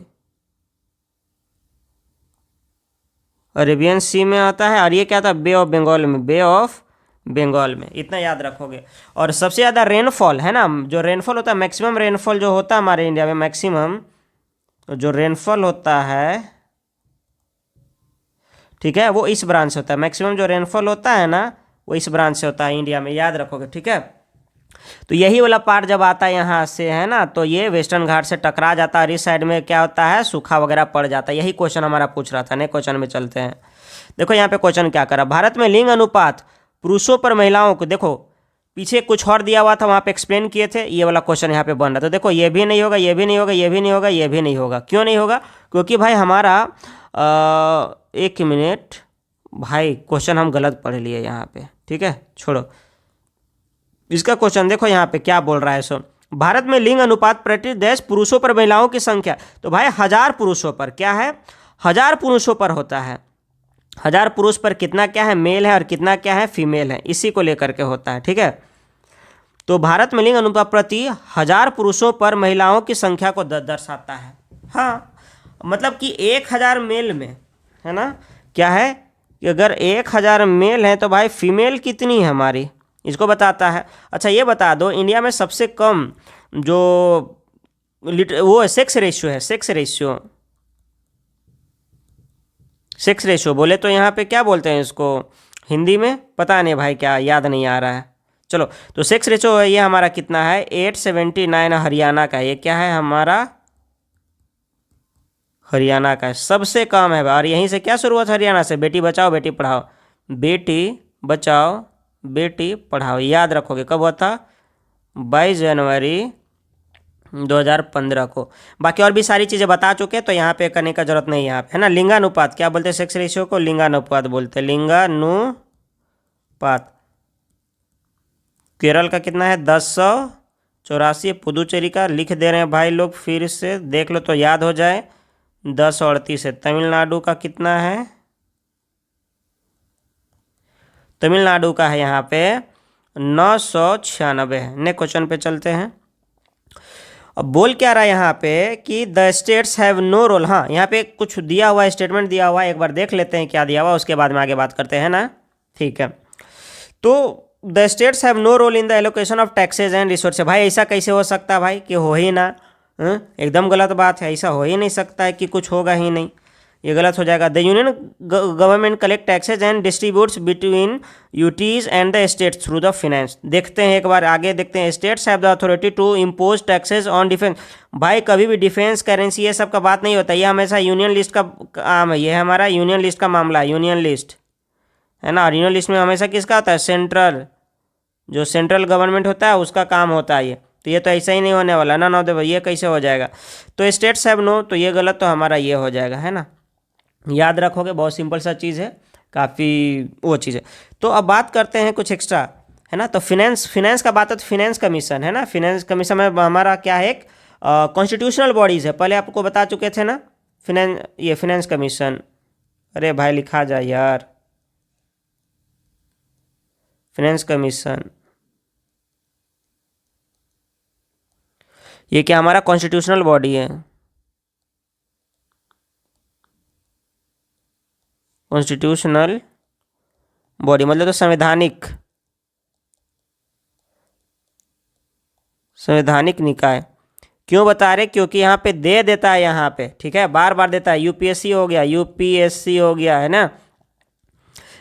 अरेबियन सी में आता है। और ये क्या था, बे ऑफ बंगाल में, बे ऑफ बंगाल में। इतना याद रखोगे। और सबसे ज़्यादा रेनफॉल है ना, जो रेनफॉल होता है, मैक्सिमम रेनफॉल जो होता है हमारे इंडिया में, मैक्सिमम जो रेनफॉल होता है, ठीक है, वो इस ब्रांच से होता है। मैक्सिमम जो रेनफॉल होता है ना वो इस ब्रांच से होता है इंडिया में, याद रखोगे, ठीक है। तो यही वाला पार्ट जब आता है यहाँ से, है ना, तो ये वेस्टर्न घाट से टकरा जाता है और इस साइड में क्या होता है, सूखा वगैरह पड़ जाता है। यही क्वेश्चन हमारा पूछ रहा था। नेक्स्ट क्वेश्चन में चलते हैं। देखो यहाँ पे क्वेश्चन क्या करा, भारत में लिंग अनुपात पुरुषों पर महिलाओं को, देखो पीछे कुछ और दिया हुआ था वहाँ पे एक्सप्लेन किए थे, ये वाला क्वेश्चन यहाँ पे बन रहा था। तो देखो ये भी नहीं होगा, ये भी नहीं होगा, ये भी नहीं होगा, ये भी नहीं होगा। क्यों नहीं होगा, क्योंकि भाई हमारा एक मिनट भाई, क्वेश्चन हम गलत पढ़ लिए यहाँ पे, ठीक है, छोड़ो। इसका क्वेश्चन देखो यहाँ पे क्या बोल रहा है। सो भारत में लिंग अनुपात प्रति देश पुरुषों पर महिलाओं की संख्या, तो भाई 1000 पुरुषों पर क्या है, 1000 पुरुषों पर होता है। 1000 पुरुष पर कितना क्या है, मेल है, और कितना क्या है, फीमेल है, इसी को लेकर के होता है। ठीक है, तो भारत में लिंग अनुपात प्रति 1000 पुरुषों पर महिलाओं की संख्या को दर्शाता है। हाँ, मतलब कि 1000 मेल में, है ना, क्या है कि अगर 1000 मेल है तो भाई फीमेल कितनी है हमारी, इसको बताता है। अच्छा ये बता दो, इंडिया में सबसे कम जो वो सेक्स रेशियो है, सेक्स रेशियो बोले तो यहाँ पे क्या बोलते हैं इसको हिंदी में, पता नहीं भाई, क्या याद नहीं आ रहा है। चलो, तो सेक्स रेशियो ये हमारा कितना है, 879 हरियाणा का, ये क्या है हमारा, हरियाणा का सबसे कम है। और यहीं से क्या शुरुआत, हरियाणा से, बेटी बचाओ बेटी पढ़ाओ, बेटी बचाओ बेटी पढ़ाओ, याद रखोगे कब हुआ था, 22 जनवरी 2015 को। बाकी और भी सारी चीज़ें बता चुके, तो यहाँ पे करने का जरूरत नहीं है यहाँ पे, है ना। लिंगानुपात क्या बोलते हैं, सेक्स रेशियो को लिंगानुपात बोलते हैं, लिंगानुपात। केरल का कितना है, 1084। पुदुचेरी का लिख दे रहे हैं भाई लोग, फिर से देख लो तो याद हो जाए, 1038 है। तमिलनाडु का कितना है, तमिलनाडु का है यहाँ पे 996 है। नेक्स्ट क्वेश्चन पे चलते हैं। अब बोल क्या रहा है यहाँ पे कि the states have no role. हाँ, यहाँ पे कुछ दिया हुआ है, स्टेटमेंट दिया हुआ है, एक बार देख लेते हैं क्या दिया हुआ, उसके बाद में आगे बात करते हैं ना। ठीक है, तो the states have no role in the allocation of taxes and resource. भाई ऐसा कैसे हो सकता है भाई कि हो ही ना, एकदम गलत बात है, ऐसा हो ही नहीं सकता है कि कुछ होगा ही नहीं, ये गलत हो जाएगा। The union government collect taxes and distributes between UTs and the states through the finance. देखते हैं एक बार आगे, देखते हैं। States have the authority to impose taxes on defence. भाई कभी भी डिफेंस, करेंसी, ये सब का बात नहीं होता, ये हमेशा यूनियन लिस्ट का काम है, ये हमारा यूनियन लिस्ट का मामला है, यूनियन लिस्ट, है ना। और यूनियन लिस्ट में हमेशा किसका होता है, सेंट्रल, जो सेंट्रल गवर्नमेंट होता है उसका काम होता है ये, तो ये तो ऐसा ही नहीं होने वाला ना। ना देखो ये कैसे हो जाएगा, तो स्टेट्स हैव नो, तो ये गलत, तो हमारा ये हो जाएगा, है ना। याद रखोगे, बहुत सिंपल सा चीज़ है, काफ़ी वो चीज़ है। तो अब बात करते हैं कुछ एक्स्ट्रा, है ना। तो फिनेंस का बात है, तो फिनेंस कमीशन, है ना। फिनेंस कमीशन में हमारा क्या है, एक कॉन्स्टिट्यूशनल बॉडीज़ है, पहले आपको बता चुके थे ना। ये फिनेंस कमीशन, अरे भाई लिखा जाए यार, फिनेंस कमीशन ये क्या हमारा कॉन्स्टिट्यूशनल बॉडी है, कॉन्स्टिट्यूशनल बॉडी मतलब तो संवैधानिक निकाय। क्यों बता रहे, क्योंकि यहाँ पे दे देता है, यहाँ पे ठीक है, बार बार देता है। यूपीएससी हो गया, है ना,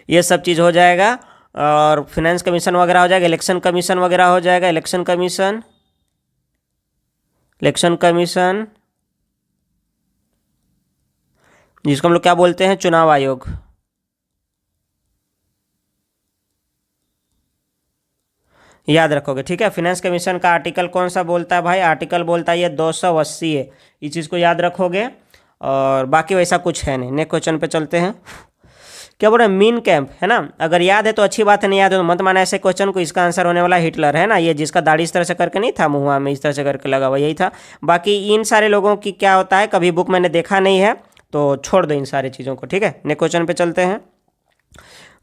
ये सब चीज़ हो जाएगा। और फिनेंस कमीशन वगैरह हो जाएगा, इलेक्शन कमीशन वगैरह हो जाएगा, इलेक्शन कमीशन जिसको हम लोग क्या बोलते हैं, चुनाव आयोग। याद रखोगे, ठीक है। फिनेंस कमीशन का आर्टिकल कौन सा बोलता है भाई, आर्टिकल बोलता है ये 280 है, इस चीज़ को याद रखोगे। और बाकी वैसा कुछ है नहीं। नेक्स्ट क्वेश्चन पे चलते हैं। क्या बोल रहे हैं, मीन कैंप, है ना। अगर याद है तो अच्छी बात है, नहीं याद है तो मत माना ऐसे क्वेश्चन को। इसका आंसर होने वाला हिटलर, है ना, ये जिसका दाढ़ी इस तरह से करके नहीं था, मुँह में इस तरह से करके लगा हुआ, यही था। बाकी इन सारे लोगों की क्या होता है, कभी बुक मैंने देखा नहीं है, तो छोड़ दो इन सारी चीज़ों को, ठीक है। नेक्स्ट क्वेश्चन पे चलते हैं।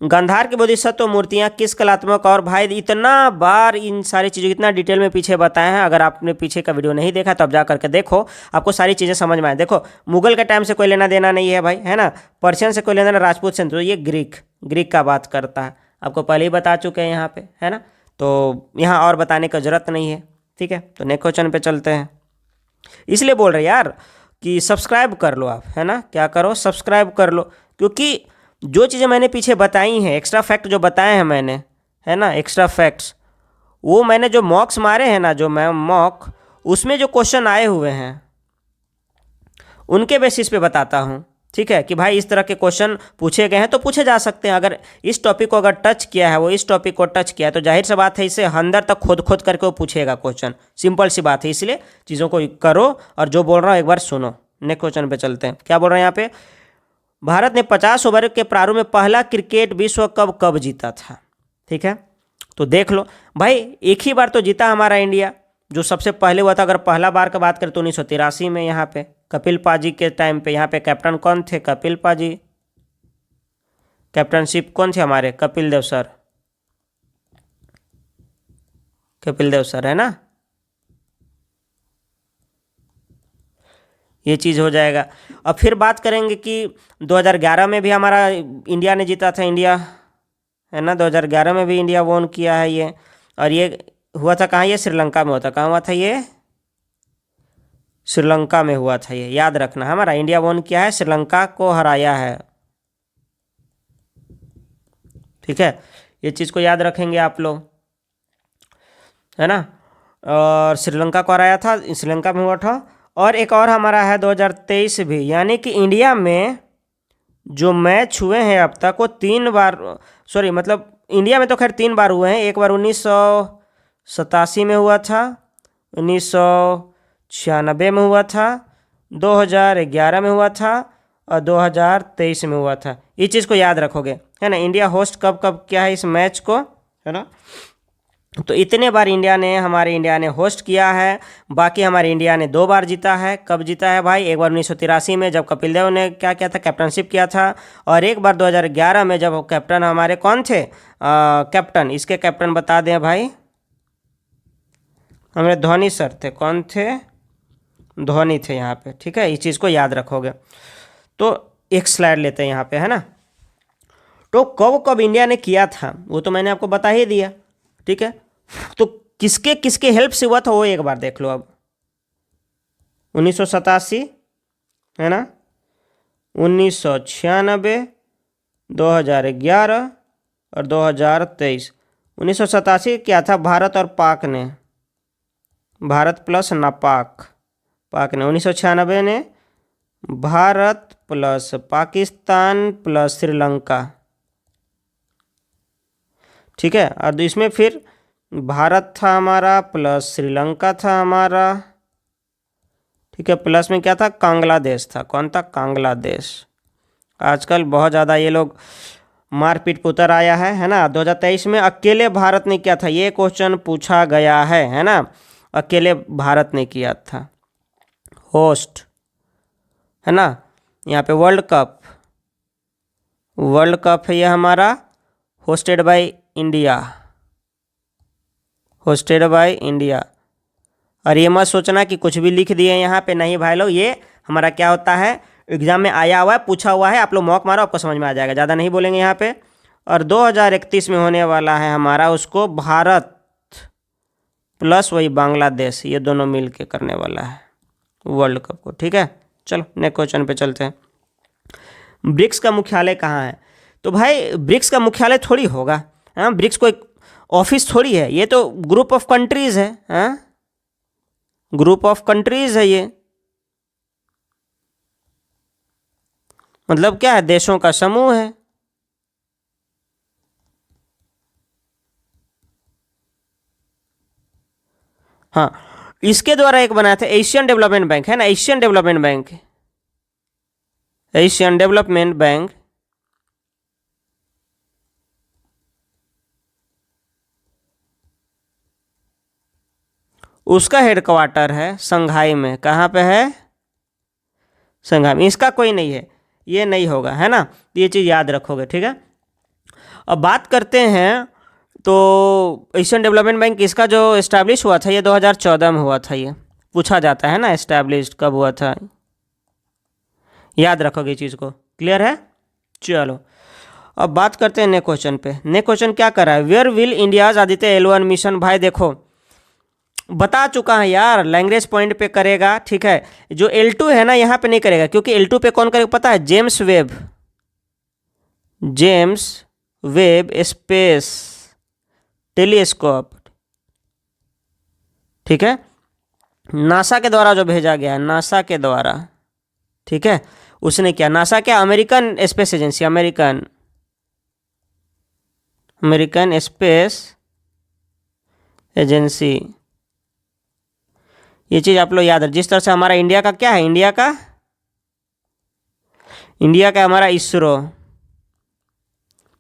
गांधार की बोधिसत्व मूर्तियाँ किस कलात्मक, और भाई इतना बार इन सारी चीज़ों इतना डिटेल में पीछे बताए हैं, अगर आपने पीछे का वीडियो नहीं देखा तो अब जा करके देखो, आपको सारी चीज़ें समझ में आए। देखो, मुगल के टाइम से कोई लेना देना नहीं है भाई, है ना, पर्शियन से कोई लेना देना, राजपूत से, तो ये ग्रीक का बात करता है, आपको पहले ही बता चुके हैं यहाँ पे, है ना। तो यहाँ और बताने की ज़रूरत नहीं है, ठीक है। तो नेक्स्ट क्वेश्चन पे चलते हैं। इसलिए बोल रहे यार कि सब्सक्राइब कर लो आप, है ना, क्या करो, सब्सक्राइब कर लो, क्योंकि जो चीज़ें मैंने पीछे बताई हैं, एक्स्ट्रा फैक्ट जो बताए हैं मैंने, है ना, एक्स्ट्रा फैक्ट्स, वो मैंने जो मॉक्स मारे हैं ना, जो मैं मॉक, उसमें जो क्वेश्चन आए हुए हैं उनके बेसिस पे बताता हूँ, ठीक है, कि भाई इस तरह के क्वेश्चन पूछे गए हैं तो पूछे जा सकते हैं। अगर इस टॉपिक को अगर टच किया है, वो इस टॉपिक को टच किया है, तो जाहिर सी बात है इससे अंदर तक खोद करके वो पूछेगा क्वेश्चन, सिंपल सी बात है। इसलिए चीज़ों को करो, और जो बोल रहा हूँ एक बार सुनो। नेक्स्ट क्वेश्चन पे चलते हैं। क्या बोल रहे हैं यहाँ पे, भारत ने 50 ओवर के प्रारूप में पहला क्रिकेट विश्व कप कब जीता था, ठीक है। तो देख लो भाई, एक ही बार तो जीता हमारा इंडिया, जो सबसे पहले हुआ था, अगर पहला बार का बात करें तो 1983 में यहाँ पे कपिल पाजी के टाइम पे यहाँ पे कैप्टन कौन थे? कपिल पाजी। कैप्टनशिप कौन थे हमारे? कपिल देव सर। कपिल देव सर है ना। ये चीज़ हो जाएगा। अब फिर बात करेंगे कि 2011 में भी हमारा इंडिया ने जीता था, इंडिया है ना। 2011 में भी इंडिया वोन किया है ये। और ये हुआ था कहाँ? ये श्रीलंका में हुआ था। कहाँ हुआ था ये? श्रीलंका में हुआ था। ये याद रखना, हमारा इंडिया वोन किया है, श्रीलंका को हराया है। ठीक है, ये चीज़ को याद रखेंगे आप लोग, है ना। और श्रीलंका को हराया था, श्रीलंका में हुआ था। और एक और हमारा है 2023 भी, यानी कि इंडिया में जो मैच हुए हैं अब तक वो 3 बार, सॉरी मतलब इंडिया में तो खैर 3 बार हुए हैं। एक बार 1987 में हुआ था, 1996 में हुआ था, 2011 में हुआ था और 2023 में हुआ था। ये चीज़ को याद रखोगे, है ना। इंडिया होस्ट कब कब किया है इस मैच को, है ना। तो इतने बार हमारे इंडिया ने होस्ट किया है। बाकी हमारे इंडिया ने 2 बार जीता है। कब जीता है भाई? एक बार 1983 में जब कपिल देव ने क्या किया था? कैप्टनशिप किया था। और एक बार 2011 में जब कैप्टन हमारे कौन थे? कैप्टन, इसके कैप्टन बता दें भाई, हमारे धोनी सर थे। कौन थे? धोनी थे यहाँ पे। ठीक है, इस चीज़ को याद रखोगे। तो एक स्लाइड लेते हैं यहाँ पे, है ना। तो कब कब इंडिया ने किया था वो तो मैंने आपको बता ही दिया। ठीक है, तो किसके किसके हेल्प से हुआ था वो एक बार देख लो। अब 1987 है ना, 1996, 2011 और 2023। 1987 क्या था? भारत और पाक ने, भारत प्लस नापाक, पाक ने। 1996 ने भारत प्लस पाकिस्तान प्लस श्रीलंका। ठीक है, और इसमें फिर भारत था हमारा प्लस श्रीलंका था हमारा। ठीक है, प्लस में क्या था? बांग्लादेश था। कौन था? बांग्लादेश। आजकल बहुत ज़्यादा ये लोग मारपीट पे उतर आया है ना। 2023 में अकेले भारत ने किया था, ये क्वेश्चन पूछा गया है ना। अकेले भारत ने किया था होस्ट, है ना। यहाँ पे वर्ल्ड कप है ये हमारा, hosted by India, hosted by India. और ये मत सोचना कि कुछ भी लिख दिए यहाँ पे, नहीं भाई लोग, ये हमारा क्या होता है, एग्जाम में आया हुआ है, पूछा हुआ है। आप लोग मॉक मारो, आपको समझ में आ जाएगा, ज़्यादा नहीं बोलेंगे यहाँ पे। और 2031 में होने वाला है हमारा, उसको भारत प्लस वही बांग्लादेश, ये दोनों मिल के करने वाला है वर्ल्ड कप को। ठीक है, चलो नेक्स्ट क्वेश्चन पे चलते हैं। ब्रिक्स का मुख्यालय कहाँ है? तो भाई ब्रिक्स का मुख्यालय थोड़ी होगा, हाँ। ब्रिक्स कोई ऑफिस थोड़ी है, ये तो ग्रुप ऑफ कंट्रीज है, हाँ। ग्रुप ऑफ कंट्रीज है ये, मतलब क्या है? देशों का समूह है। हाँ, इसके द्वारा एक बनाया था एशियन डेवलपमेंट बैंक, है ना। Asian development bank, Asian development bank. उसका हेडक्वार्टर है संघाई में। कहाँ पे है? संघाई में। इसका कोई नहीं है, ये नहीं होगा, है ना। ये चीज़ याद रखोगे, ठीक है। अब बात करते हैं, तो एशियन डेवलपमेंट बैंक इसका जो इस्टेब्लिश हुआ था ये 2014 में हुआ था। ये पूछा जाता है ना, इस्टेब्लिश कब हुआ था, याद रखोगे चीज़ को। क्लियर है? चलो अब बात करते हैं नेक्स्ट क्वेश्चन पे। नेक्स्ट क्वेश्चन क्या कर रहा है? Where will India's Aditya L1 mission. भाई देखो बता चुका है यार, लैंग्वेज पॉइंट पे करेगा, ठीक है। जो L2 है ना यहाँ पे नहीं करेगा, क्योंकि L2 पे कौन करेगा पता है? जेम्स वेब स्पेस टेलीस्कोप, ठीक है। नासा के द्वारा जो भेजा गया है, नासा के द्वारा, ठीक है। उसने क्या, नासा क्या? American space agency, American space agency. ये चीज़ आप लोग याद रख। जिस तरह से हमारा इंडिया का क्या है, इंडिया का हमारा इसरो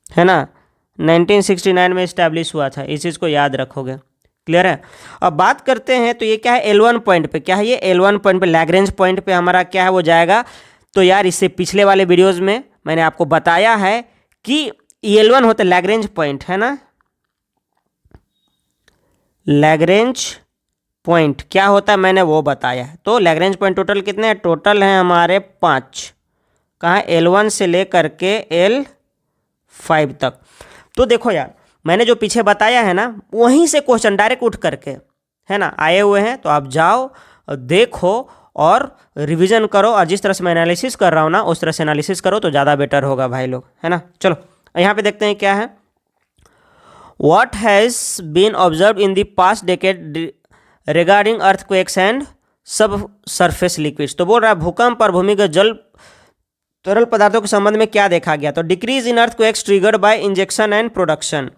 है ना, 1969 में इस्टेब्लिश हुआ था। इस चीज़ को याद रखोगे, क्लियर है। अब बात करते हैं तो ये क्या है L1 पॉइंट पे, क्या है ये L1 पॉइंट पे, लैग्रेंज पॉइंट पे हमारा क्या है वो जाएगा। तो यार इससे पिछले वाले वीडियोस में मैंने आपको बताया है कि L1 होता है लैग्रेंज पॉइंट, है ना। लैग्रेंज पॉइंट क्या होता है मैंने वो बताया है। तो लैग्रेंज पॉइंट टोटल कितने हैं, टोटल हैं हमारे 5। कहाँ, L1 से लेकर के L5 तक। तो देखो यार मैंने जो पीछे बताया है ना वहीं से क्वेश्चन डायरेक्ट उठ करके, है ना, आए हुए हैं। तो आप जाओ देखो और रिवीजन करो, और जिस तरह से मैं एनालिसिस कर रहा हूँ ना उस तरह से एनालिसिस करो तो ज़्यादा बेटर होगा भाई लोग, है ना। चलो यहाँ पे देखते हैं क्या है। What has been observed in the past decade regarding earthquakes and subsurface liquids। तो बोल रहा है भूकंप और भूमिगत जल तरल पदार्थों के संबंध में क्या देखा गया। तो decrease in earthquakes triggered by injection and production.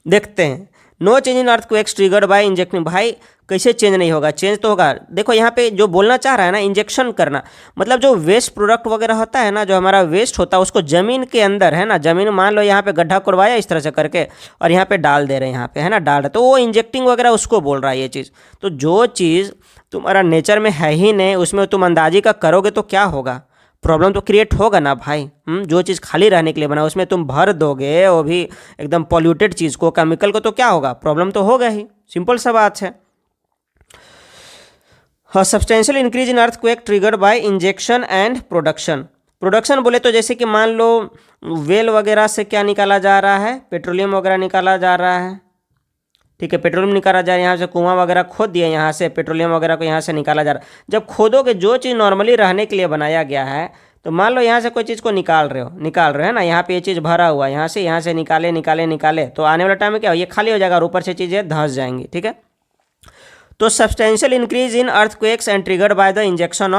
देखते हैं, no change in earthquakes triggered by injection. भाई कैसे चेंज नहीं होगा, चेंज तो होगा। देखो यहाँ पे जो बोलना चाह रहा है ना, इंजेक्शन करना मतलब जो वेस्ट प्रोडक्ट वगैरह होता है ना, जो हमारा वेस्ट होता है उसको जमीन के अंदर, है ना, जमीन मान लो यहाँ पे गड्ढा करवाया इस तरह से करके और यहाँ पे डाल दे रहे हैं, यहाँ पे, है ना, डाल रहे, तो वो इंजेक्टिंग वगैरह उसको बोल रहा है ये चीज़। तो जो चीज़ तुम्हारा नेचर में है ही नहीं उसमें तुम अंदाजी का करोगे तो क्या होगा, प्रॉब्लम तो क्रिएट होगा ना भाई। जो चीज़ खाली रहने के लिए बना उसमें तुम भर दोगे वो भी एकदम पॉल्यूटेड चीज़ को, केमिकल को, तो क्या होगा, प्रॉब्लम तो होगा ही। सिंपल सा बात है। Substantial increase in earthquake triggered by injection and production. Production बोले तो जैसे कि मान लो वेल वगैरह से क्या निकाला जा रहा है, पेट्रोलियम वगैरह निकाला जा रहा है, ठीक है, पेट्रोलियम निकाला जा रहा है, यहाँ से कुआं वगैरह खोद दिया, यहाँ से पेट्रोलियम वगैरह को यहाँ से निकाला जा रहा है। जब खोदोगे जो चीज़ नॉर्मली रहने के लिए बनाया गया है, तो मान लो यहाँ से कोई चीज़ को निकाल रहे हो, है ना, यहाँ पे ये चीज़ भरा हुआ है, यहाँ से निकाले, तो आने वाला टाइम में क्या हो, ये खाली हो जाएगा और ऊपर से चीज़ें धंस जाएंगी, ठीक है। तो substantial increase in earthquakes and triggered by the injection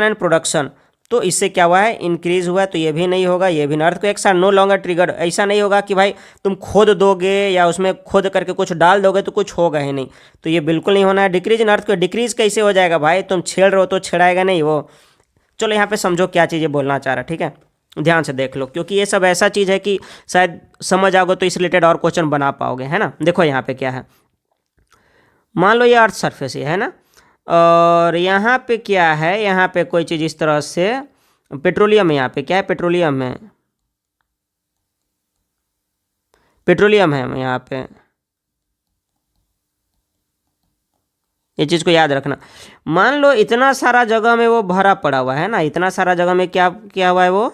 and production. तो इससे क्या हुआ है, इंक्रीज हुआ है, तो ये भी नहीं होगा, ये भी earthquakes are no longer triggered. ऐसा नहीं होगा कि भाई तुम खोद दोगे या उसमें खोद करके कुछ डाल दोगे तो कुछ होगा ही नहीं, तो ये बिल्कुल नहीं होना है। डिक्रीज इन अर्थक्वेक, डिक्रीज कैसे हो जाएगा भाई, तुम छेड़ रहे हो तो छेड़ाएगा नहीं वो। चलो यहाँ पे समझो क्या चीज़ें बोलना चाह रहा है, ठीक है, ध्यान से देख लो, क्योंकि ये सब ऐसा चीज़ है कि शायद समझ आओगे तो इस रिलेटेड और क्वेश्चन बना पाओगे, है ना। देखो यहाँ पे क्या है, मान लो ये अर्थ सरफेस है ना, और यहाँ पे क्या है, यहाँ पे कोई चीज़ इस तरह से पेट्रोलियम है, यहाँ पे क्या है, पेट्रोलियम है यहाँ पे, ये चीज़ को याद रखना। मान लो इतना सारा जगह में वो भरा पड़ा हुआ है ना, इतना सारा जगह में क्या क्या हुआ है, वो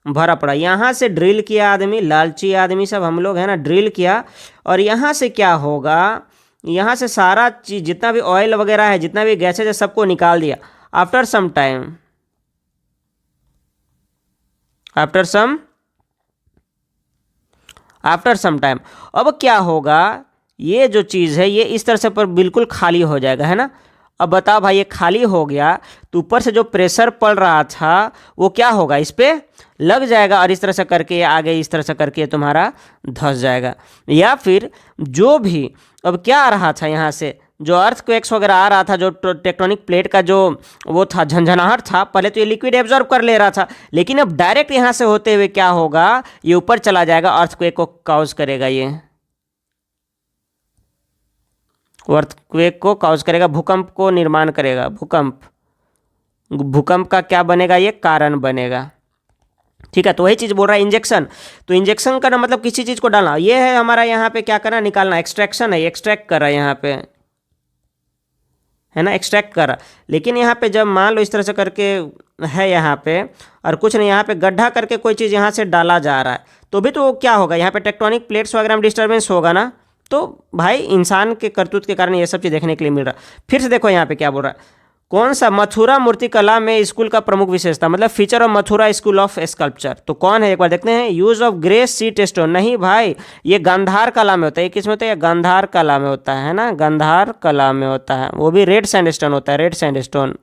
भरा पड़ा। यहाँ से ड्रिल किया आदमी, लालची आदमी सब हम लोग, है ना, ड्रिल किया, और यहाँ से क्या होगा, यहाँ से सारा चीज़ जितना भी ऑयल वगैरह है, जितना भी गैसेज है, सबको निकाल दिया। आफ्टर सम टाइम अब क्या होगा, ये जो चीज़ है ये इस तरह से पर बिल्कुल खाली हो जाएगा, है ना। अब बताओ भाई, ये खाली हो गया तो ऊपर से जो प्रेशर पड़ रहा था वो क्या होगा, इस पे लग जाएगा, और इस तरह से करके आगे इस तरह से करके तुम्हारा धंस जाएगा। या फिर जो भी अब क्या आ रहा था, यहाँ से जो अर्थक्वेक्स वगैरह आ रहा था, जो टेक्टोनिक प्लेट का जो वो था, झंझनाहट था, पहले तो ये लिक्विड एब्जॉर्ब कर ले रहा था, लेकिन अब डायरेक्ट यहाँ से होते हुए क्या होगा, ये ऊपर चला जाएगा, अर्थक्वेक को कॉज करेगा, ये अर्थक्वेक को कॉज करेगा, भूकंप को निर्माण करेगा, भूकंप का क्या बनेगा, ये कारण बनेगा, ठीक है। तो वही चीज़ बोल रहा है इंजेक्शन। तो इंजेक्शन करना मतलब किसी चीज़ को डालना, ये है हमारा यहाँ पे क्या करना, निकालना, एक्सट्रैक्शन है, एक्सट्रैक्ट कर रहा है यहाँ पे, है ना, एक्सट्रैक्ट कर रहा। लेकिन यहाँ पे जब मान लो इस तरह से करके है यहाँ पे, और कुछ नहीं, यहाँ पे गड्ढा करके कोई चीज़ यहाँ से डाला जा रहा है, तो भी तो क्या होगा, यहाँ पे टेक्टोनिक प्लेट्स वगैरह में डिस्टर्बेंस होगा ना। तो भाई इंसान के करतूत के कारण ये सब चीज़ देखने के लिए मिल रहा है। फिर से देखो यहाँ पे क्या बोल रहा है, कौन सा, मथुरा मूर्ति कला में स्कूल का प्रमुख विशेषता, मतलब feature of Mathura school of sculpture. तो कौन है, एक बार देखते हैं। Use of grey seat stone, नहीं भाई, ये गांधार कला में होता है। ये किस में होता है, गांधार कला में होता है ना, गांधार कला में होता है, वो भी रेड सैंडस्टोन होता है, रेड सैंडस्टोन।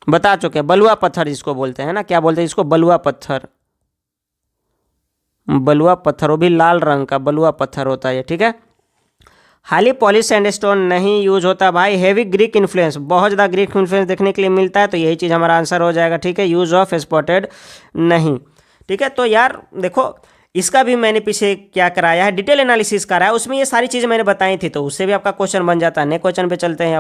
बता चुके, बलुआ पत्थर जिसको बोलते हैं ना, क्या बोलते हैं इसको, बलुआ पत्थर, वो भी लाल रंग का बलुआ पत्थर होता है, ठीक है। हाईली पॉलिश सैंडस्टोन नहीं यूज होता भाई। हेवी ग्रीक इन्फ्लुएंस, बहुत ज़्यादा ग्रीक इन्फ्लुएंस देखने के लिए मिलता है, तो यही चीज़ हमारा आंसर हो जाएगा, ठीक है। यूज ऑफ स्पॉटेड नहीं, ठीक है। तो यार देखो, इसका भी मैंने पीछे क्या कराया है, डिटेल एनालिसिस कराया, उसमें ये सारी चीज़ें मैंने बताई थी, तो उससे भी आपका क्वेश्चन बन जाता है। नए क्वेश्चन पे चलते हैं।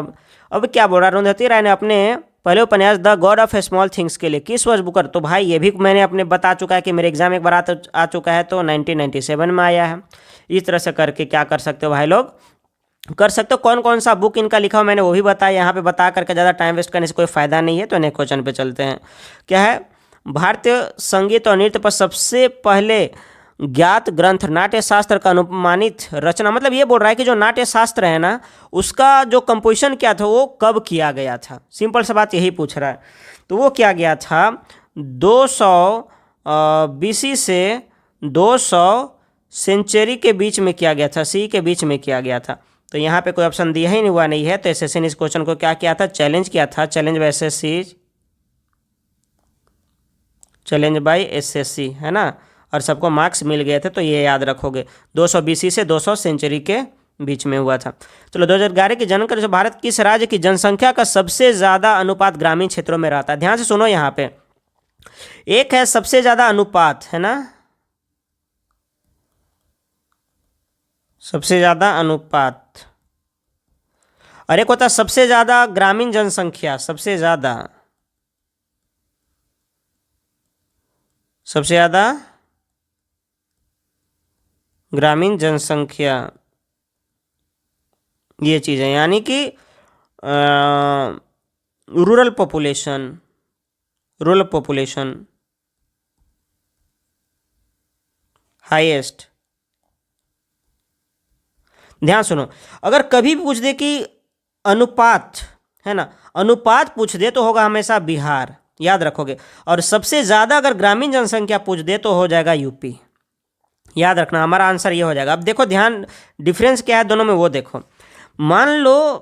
अब क्या बोल रहा है, अरुंधति राय ने अपने पहले उपन्यास the God of small things के लिए किस वर्ष बुकर, तो भाई ये भी मैंने अपने बता चुका है कि मेरे एग्जाम एक बार आ चुका है, तो 1997 में आया है। इस तरह से करके क्या कर सकते हो भाई लोग, कर सकते हो। कौन कौन सा बुक इनका लिखा हो मैंने वो भी बताया, यहाँ पे बता करके ज़्यादा टाइम वेस्ट करने से कोई फायदा नहीं है। तो नेक्स्ट क्वेश्चन पे चलते हैं। क्या है, भारतीय संगीत और नृत्य पर सबसे पहले ज्ञात ग्रंथ नाट्य शास्त्र का अनुमानित रचना, मतलब ये बोल रहा है कि जो नाट्य शास्त्र है ना, उसका जो कंपोजिशन क्या था वो कब किया गया था, सिंपल सा बात यही पूछ रहा है। तो वो क्या गया था 200 BC से 200 सेंचुरी के बीच में किया गया था, सी के बीच में किया गया था। तो यहाँ पे कोई ऑप्शन दिया ही नहीं हुआ नहीं है, तो एसएससी ने इस क्वेश्चन को क्या किया था, चैलेंज किया था। Challenge by SSC, challenge by SSC, है ना। और सबको मार्क्स मिल गए थे, तो ये याद रखोगे 200 BC से 200 सेंचुरी के बीच में हुआ था। चलो 2011 की जनगणना जो भारत किस राज्य की जनसंख्या का सबसे ज़्यादा अनुपात ग्रामीण क्षेत्रों में रहता है, ध्यान से सुनो। यहाँ पे एक है सबसे ज़्यादा अनुपात, है ना, सबसे ज़्यादा अनुपात, और एक होता है सबसे ज़्यादा ग्रामीण जनसंख्या, सबसे ज़्यादा ग्रामीण जनसंख्या, ये चीज़ें यानी कि रूरल पॉपुलेशन हाईएस्ट। ध्यान सुनो, अगर कभी भी पूछ दे कि अनुपात, है ना, अनुपात पूछ दे तो होगा हमेशा बिहार, याद रखोगे। और सबसे ज़्यादा अगर ग्रामीण जनसंख्या पूछ दे तो हो जाएगा यूपी, याद रखना, हमारा आंसर ये हो जाएगा। अब देखो ध्यान, डिफरेंस क्या है दोनों में वो देखो। मान लो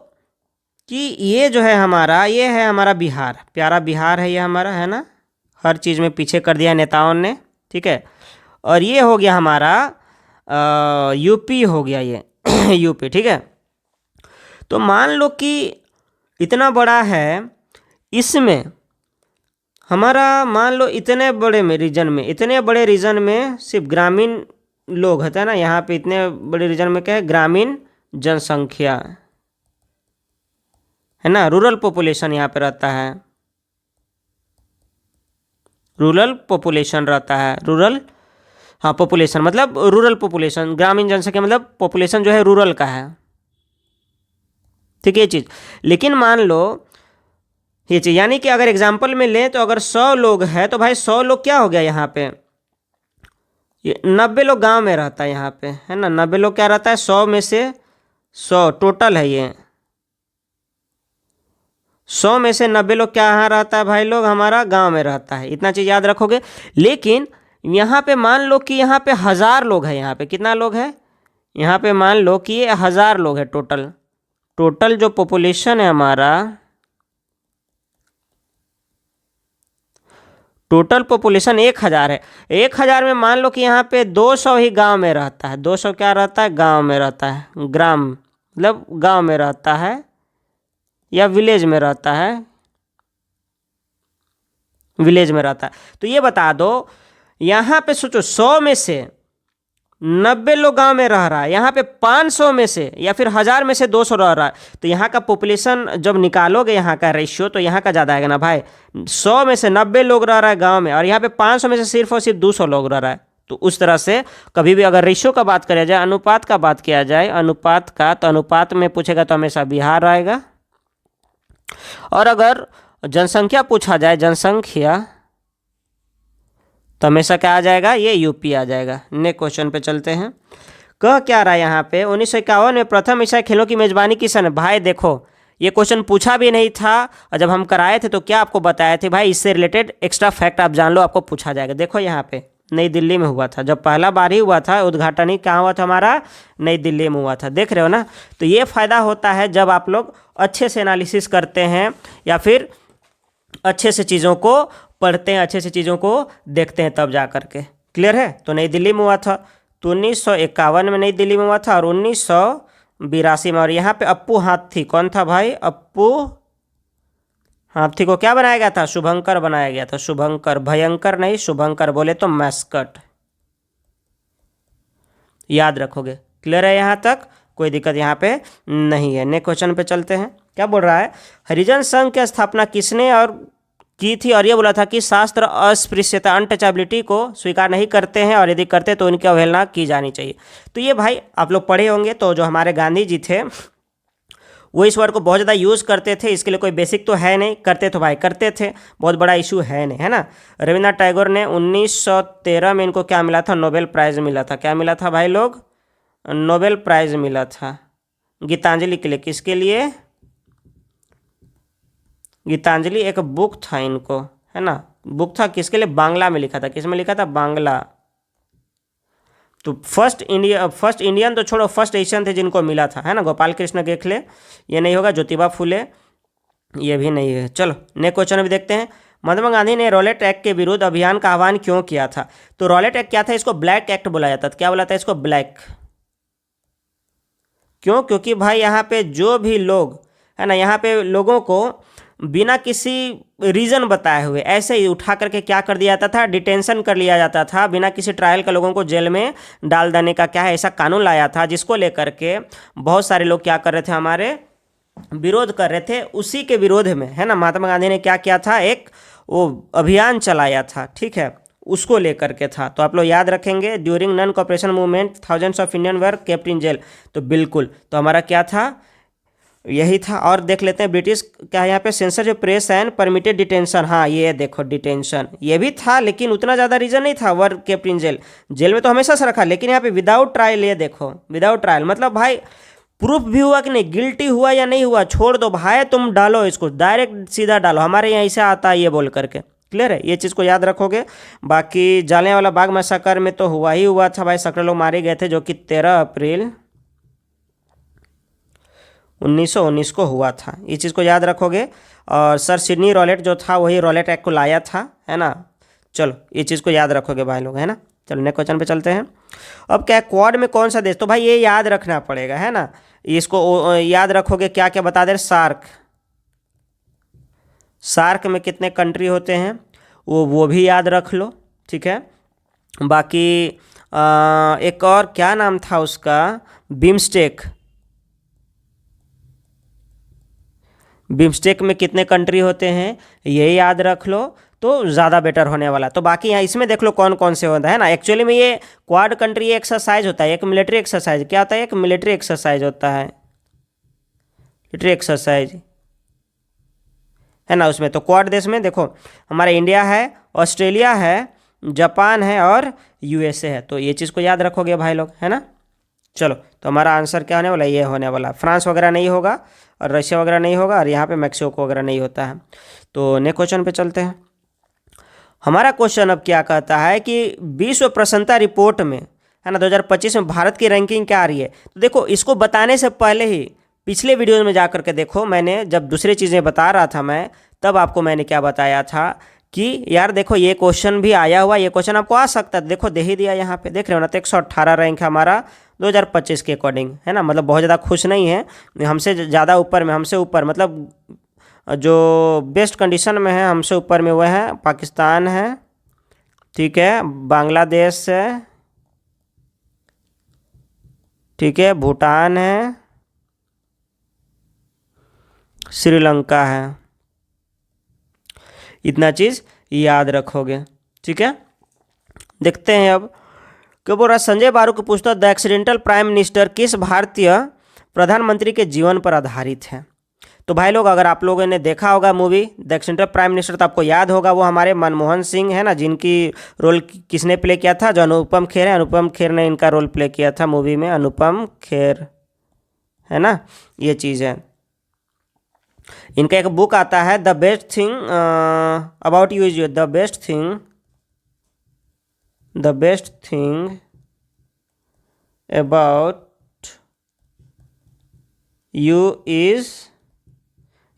कि ये जो है हमारा, ये है हमारा बिहार, प्यारा बिहार है ये हमारा, है ना, हर चीज़ में पीछे कर दिया नेताओं ने, ठीक है। और ये हो गया हमारा यूपी हो गया ये यूपी, ठीक है। तो मान लो कि इतना बड़ा है, इसमें हमारा मान लो इतने बड़े रीजन में सिर्फ ग्रामीण लोग होता है ना, यहाँ पे इतने बड़े रीजन में क्या है, ग्रामीण जनसंख्या, है ना, रूरल पॉपुलेशन यहाँ पे रहता है, रूरल पॉपुलेशन रहता है, रूरल, हाँ पॉपुलेशन मतलब रूरल पॉपुलेशन, ग्रामीण जनसंख्या मतलब पॉपुलेशन जो है रूरल का है, ठीक है ये चीज़। लेकिन मान लो ये चीज़, यानी कि अगर एग्जाम्पल में लें तो अगर 100 लोग हैं तो भाई 100 लोग क्या हो गया यहाँ पे, ये 90 लोग गांव में रहता है यहाँ पे, है ना, 90 लोग क्या रहता है, 100 में से 100 टोटल है ये, 100 में से 90 लोग क्या यहाँ रहता है भाई लोग, हमारा गांव में रहता है, इतना चीज़ याद रखोगे। लेकिन यहाँ पे मान लो कि यहाँ पे 1000 लोग हैं, यहाँ पे कितना लोग है, यहाँ पे मान लो कि ये 1000 लोग है टोटल जो पॉपुलेशन है हमारा, टोटल पॉपुलेशन 1000 है। 1000 में मान लो कि यहाँ पे 200 ही गांव में रहता है, 200 क्या रहता है, गांव में रहता है, ग्राम मतलब गांव में रहता है या विलेज में रहता है, विलेज में रहता है। तो ये बता दो, यहाँ पे सोचो 100 में से 90 लोग गांव में रह रहा है, यहाँ पे 500 में से या फिर 1000 में से 200 रह रहा है, तो यहाँ का पॉपुलेशन जब निकालोगे यहाँ का रेशियो तो यहाँ का ज़्यादा आएगा ना भाई। 100 में से 90 लोग रह रहा है गांव में और यहाँ पे 500 में से सिर्फ और सिर्फ 200 लोग रह रहा है। तो उस तरह से कभी भी अगर रेशियो का बात किया जाए, अनुपात का बात किया जाए, अनुपात का, तो अनुपात में पूछेगा तो हमेशा बिहार आएगा। और अगर जनसंख्या पूछा जाए, जनसंख्या, तो हमेशा क्या आ जाएगा, ये यूपी आ जाएगा। नेक्स्ट क्वेश्चन पे चलते हैं। कह क्या रहा है यहाँ पे, 1951 में प्रथम एशियाई खेलों की मेजबानी किसने, भाई देखो ये क्वेश्चन पूछा भी नहीं था, और जब हम कराए थे तो क्या आपको बताए थे भाई, इससे रिलेटेड एक्स्ट्रा फैक्ट आप जान लो, आपको पूछा जाएगा। देखो यहाँ पे नई दिल्ली में हुआ था, जब पहला बार ही हुआ था, उद्घाटन ही कहाँ हुआ था हमारा, नई दिल्ली में हुआ था, देख रहे हो ना। तो ये फ़ायदा होता है जब आप लोग अच्छे से एनालिसिस करते हैं या फिर अच्छे से चीज़ों को पढ़ते हैं, अच्छे से चीज़ों को देखते हैं, तब जा करके। क्लियर है। तो नई दिल्ली में हुआ था, तो 1951 में नई दिल्ली में हुआ था और 1982 में। और यहाँ पे अप्पू हाथी, कौन था भाई, अप्पू हाथी को क्या बनाया गया था? शुभंकर बनाया गया था, शुभंकर, भयंकर नहीं, शुभंकर बोले तो मैस्कट। याद रखोगे। क्लियर है यहाँ तक? कोई दिक्कत यहाँ पे नहीं है। नेक्स्ट क्वेश्चन पे चलते हैं। क्या बोल रहा है? हरिजन संघ की स्थापना किसने और की थी? और ये बोला था कि शास्त्र अस्पृश्यता अनटचेबिलिटी को स्वीकार नहीं करते हैं और यदि करते तो उनकी अवहेलना की जानी चाहिए। तो ये भाई आप लोग पढ़े होंगे, तो जो हमारे गांधी जी थे वो इस वर्ड को बहुत ज़्यादा यूज़ करते थे। इसके लिए कोई बेसिक तो है नहीं, करते तो भाई करते थे, बहुत बड़ा इशू है नहीं, है ना। रविन्द्रनाथ टैगोर ने 1913 में इनको क्या मिला था? नोबेल प्राइज़ मिला था। क्या मिला था भाई लोग? नोबेल प्राइज़ मिला था गीतांजलि के लिए। किसके लिए? गीतांजलि एक बुक था इनको, है ना। बुक था किसके लिए? बांग्ला में लिखा था। किस में लिखा था? बांग्ला। तो फर्स्ट इंडियन तो छोड़ो, फर्स्ट एशियन थे जिनको मिला था, है ना। गोपाल कृष्ण गोखले, ये नहीं होगा। ज्योतिबा फुले, ये भी नहीं है। चलो नेक्स्ट क्वेश्चन भी देखते हैं। महात्मा गांधी ने रॉलेट एक्ट के विरुद्ध अभियान का आह्वान क्यों किया था? तो रॉलेट एक्ट क्या था? इसको ब्लैक एक्ट बुलाया जाता था। क्या बोला था इसको? ब्लैक। क्यों? क्योंकि भाई यहाँ पे जो भी लोग, है ना, यहाँ पे लोगों को बिना किसी रीज़न बताए हुए ऐसे ही उठा करके क्या कर दिया जाता था? डिटेंशन कर लिया जाता था। बिना किसी ट्रायल का लोगों को जेल में डाल देने का क्या है, ऐसा कानून लाया था, जिसको लेकर के बहुत सारे लोग क्या कर रहे थे? हमारे विरोध कर रहे थे। उसी के विरोध में, है ना, महात्मा गांधी ने क्या किया था? एक वो अभियान चलाया था, ठीक है, उसको लेकर के था। तो आप लोग याद रखेंगे, during non cooperation movement thousands of Indian were kept in jail. तो बिल्कुल, तो हमारा क्या था? यही था। और देख लेते हैं ब्रिटिश क्या है यहाँ पे? सेंसर जो प्रेस एंड परमिटेड डिटेंशन। हाँ ये देखो डिटेंशन, ये भी था, लेकिन उतना ज़्यादा रीजन नहीं था। Were kept in jail, jail में तो हमेशा से रखा, लेकिन यहाँ पे विदाउट ट्रायल। ये देखो विदाउट ट्रायल, मतलब भाई प्रूफ भी हुआ कि नहीं, गिल्टी हुआ या नहीं हुआ, छोड़ दो भाई, तुम डालो इसको, डायरेक्ट सीधा डालो, हमारे यहाँ ऐसे आता है ये बोल करके। क्लियर है? ये चीज़ को याद रखोगे। बाकी जलियांवाला बाग मैसाकर में तो हुआ ही हुआ था भाई, सैकड़ों लोग मारे गए थे, जो कि 13 अप्रैल 1919 को हुआ था। इस चीज़ को याद रखोगे। और सर सिडनी रॉलेट जो था वही रॉलेट एक्ट को लाया था, है ना। चलो ये चीज़ को याद रखोगे भाई लोग, है ना। चलो नेक्स्ट क्वेश्चन पे चलते हैं। अब क्या है? क्वाड में कौन सा देश? तो भाई ये याद रखना पड़ेगा, है ना। इसको याद रखोगे। क्या क्या बता दे? सार्क। सार्क में कितने कंट्री होते हैं वो भी याद रख लो, ठीक है। बाकी एक और क्या नाम था उसका? बिम्स्टेक। बिम्स्टेक में कितने कंट्री होते हैं ये याद रख लो, तो ज़्यादा बेटर होने वाला। तो बाकी यहाँ इसमें देख लो कौन कौन से होता है ना। एक्चुअली में ये क्वाड कंट्री एक्सरसाइज होता है, एक मिलिट्री एक्सरसाइज। क्या होता है? एक मिलिट्री एक्सरसाइज होता है, मिलिट्री एक्सरसाइज, है ना। उसमें तो क्वाड देश में देखो हमारा इंडिया है, ऑस्ट्रेलिया है, जापान है और यूएसए है। तो ये चीज़ को याद रखोगे भाई लोग, है ना। चलो तो हमारा आंसर क्या होने वाला? ये होने वाला। फ्रांस वगैरह नहीं होगा और रशिया वगैरह नहीं होगा और यहाँ पे मैक्सिको वगैरह नहीं होता है। तो नेक्स्ट क्वेश्चन पे चलते हैं। हमारा क्वेश्चन अब क्या कहता है कि विश्व प्रसन्नता रिपोर्ट में, है ना, 2025 में भारत की रैंकिंग क्या आ रही है? तो देखो इसको बताने से पहले ही पिछले वीडियो में जा करके देखो, मैंने जब दूसरी चीज़ें बता रहा था मैं, तब आपको मैंने क्या बताया था कि यार देखो ये क्वेश्चन भी आया हुआ, ये क्वेश्चन आपको आ सकता है। देखो दे ही दिया यहाँ पे, देख रहे हो ना। तो 118 रैंक है हमारा 2025 के अकॉर्डिंग, है ना। मतलब बहुत ज़्यादा खुश नहीं है, हमसे ज़्यादा ऊपर में, हमसे ऊपर मतलब जो बेस्ट कंडीशन में है हमसे ऊपर में वह है पाकिस्तान है, ठीक है, बांग्लादेश है, ठीक है, भूटान है, श्रीलंका है। इतना चीज़ याद रखोगे, ठीक है। देखते हैं अब क्या बोल रहा है। संजय बारू की पुस्तक द एक्सीडेंटल प्राइम मिनिस्टर किस भारतीय प्रधानमंत्री के जीवन पर आधारित है? तो भाई लोग अगर आप लोगों ने देखा होगा movie the accidental prime minister, तो आपको याद होगा वो हमारे मनमोहन सिंह, है ना, जिनकी रोल किसने प्ले किया था? जो अनुपम खेर है, अनुपम खेर ने इनका रोल प्ले किया था मूवी में, अनुपम खेर, है ना। ये चीज़ है। इनका एक बुक आता है the best thing about you is the best thing about you is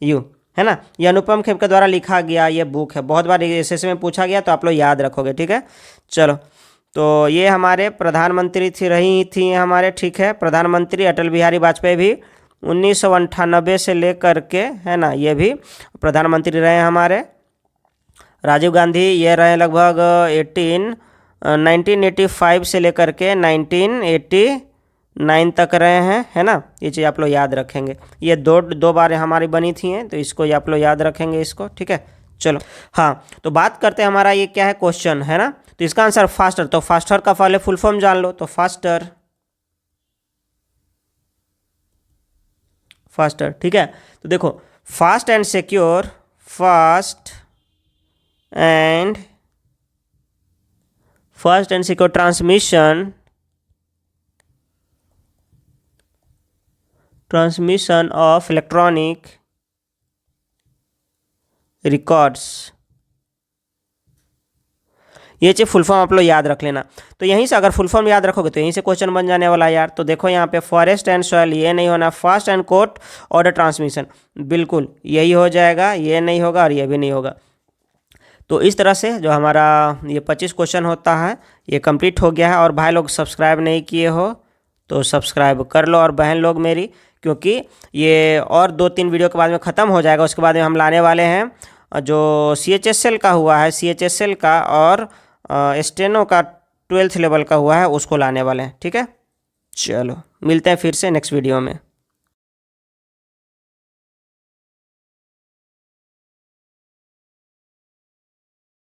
you, है ना। ये अनुपम खेर के द्वारा लिखा गया ये बुक है, बहुत बार एसएससी में पूछा गया, तो आप लोग याद रखोगे, ठीक है। चलो तो ये हमारे प्रधानमंत्री रही थी हमारे, ठीक है, प्रधानमंत्री अटल बिहारी वाजपेयी भी 1998 से लेकर के, है ना, ये भी प्रधानमंत्री रहे हैं हमारे राजीव गांधी। ये रहे लगभग 1985 से लेकर के 1989 तक रहे हैं, है ना। ये चीज़ आप लोग याद रखेंगे। ये दो बार हमारी बनी थी हैं, तो इसको आप लोग याद रखेंगे इसको, ठीक है। चलो हाँ, तो बात करते हैं हमारा ये क्या है क्वेश्चन, है ना। तो इसका आंसर फास्टर। तो फास्टर का पहले फुल फॉर्म जान लो। तो फास्टर, ठीक है। तो देखो, fast and secure, fast and secure transmission of electronic records, ये चीज़ फुल फॉर्म आप लोग याद रख लेना। तो यहीं से अगर फुल फॉर्म याद रखोगे तो यहीं से क्वेश्चन बन जाने वाला यार। तो देखो यहाँ पे फॉरेस्ट एंड सॉइल, ये नहीं होना। Fast and court order transmission, बिल्कुल यही हो जाएगा, ये नहीं होगा और ये भी नहीं होगा। तो इस तरह से जो हमारा ये 25 क्वेश्चन होता है ये कंप्लीट हो गया है। और भाई लोग सब्सक्राइब नहीं किए हो तो सब्सक्राइब कर लो, और बहन लोग मेरी, क्योंकि ये और 2-3 वीडियो के बाद में ख़त्म हो जाएगा। उसके बाद में हम लाने वाले हैं जो CHSL का हुआ है, CHSL का और स्टेनो का 12th लेवल का हुआ है, उसको लाने वाले हैं, ठीक है। चलो मिलते हैं फिर से नेक्स्ट वीडियो में।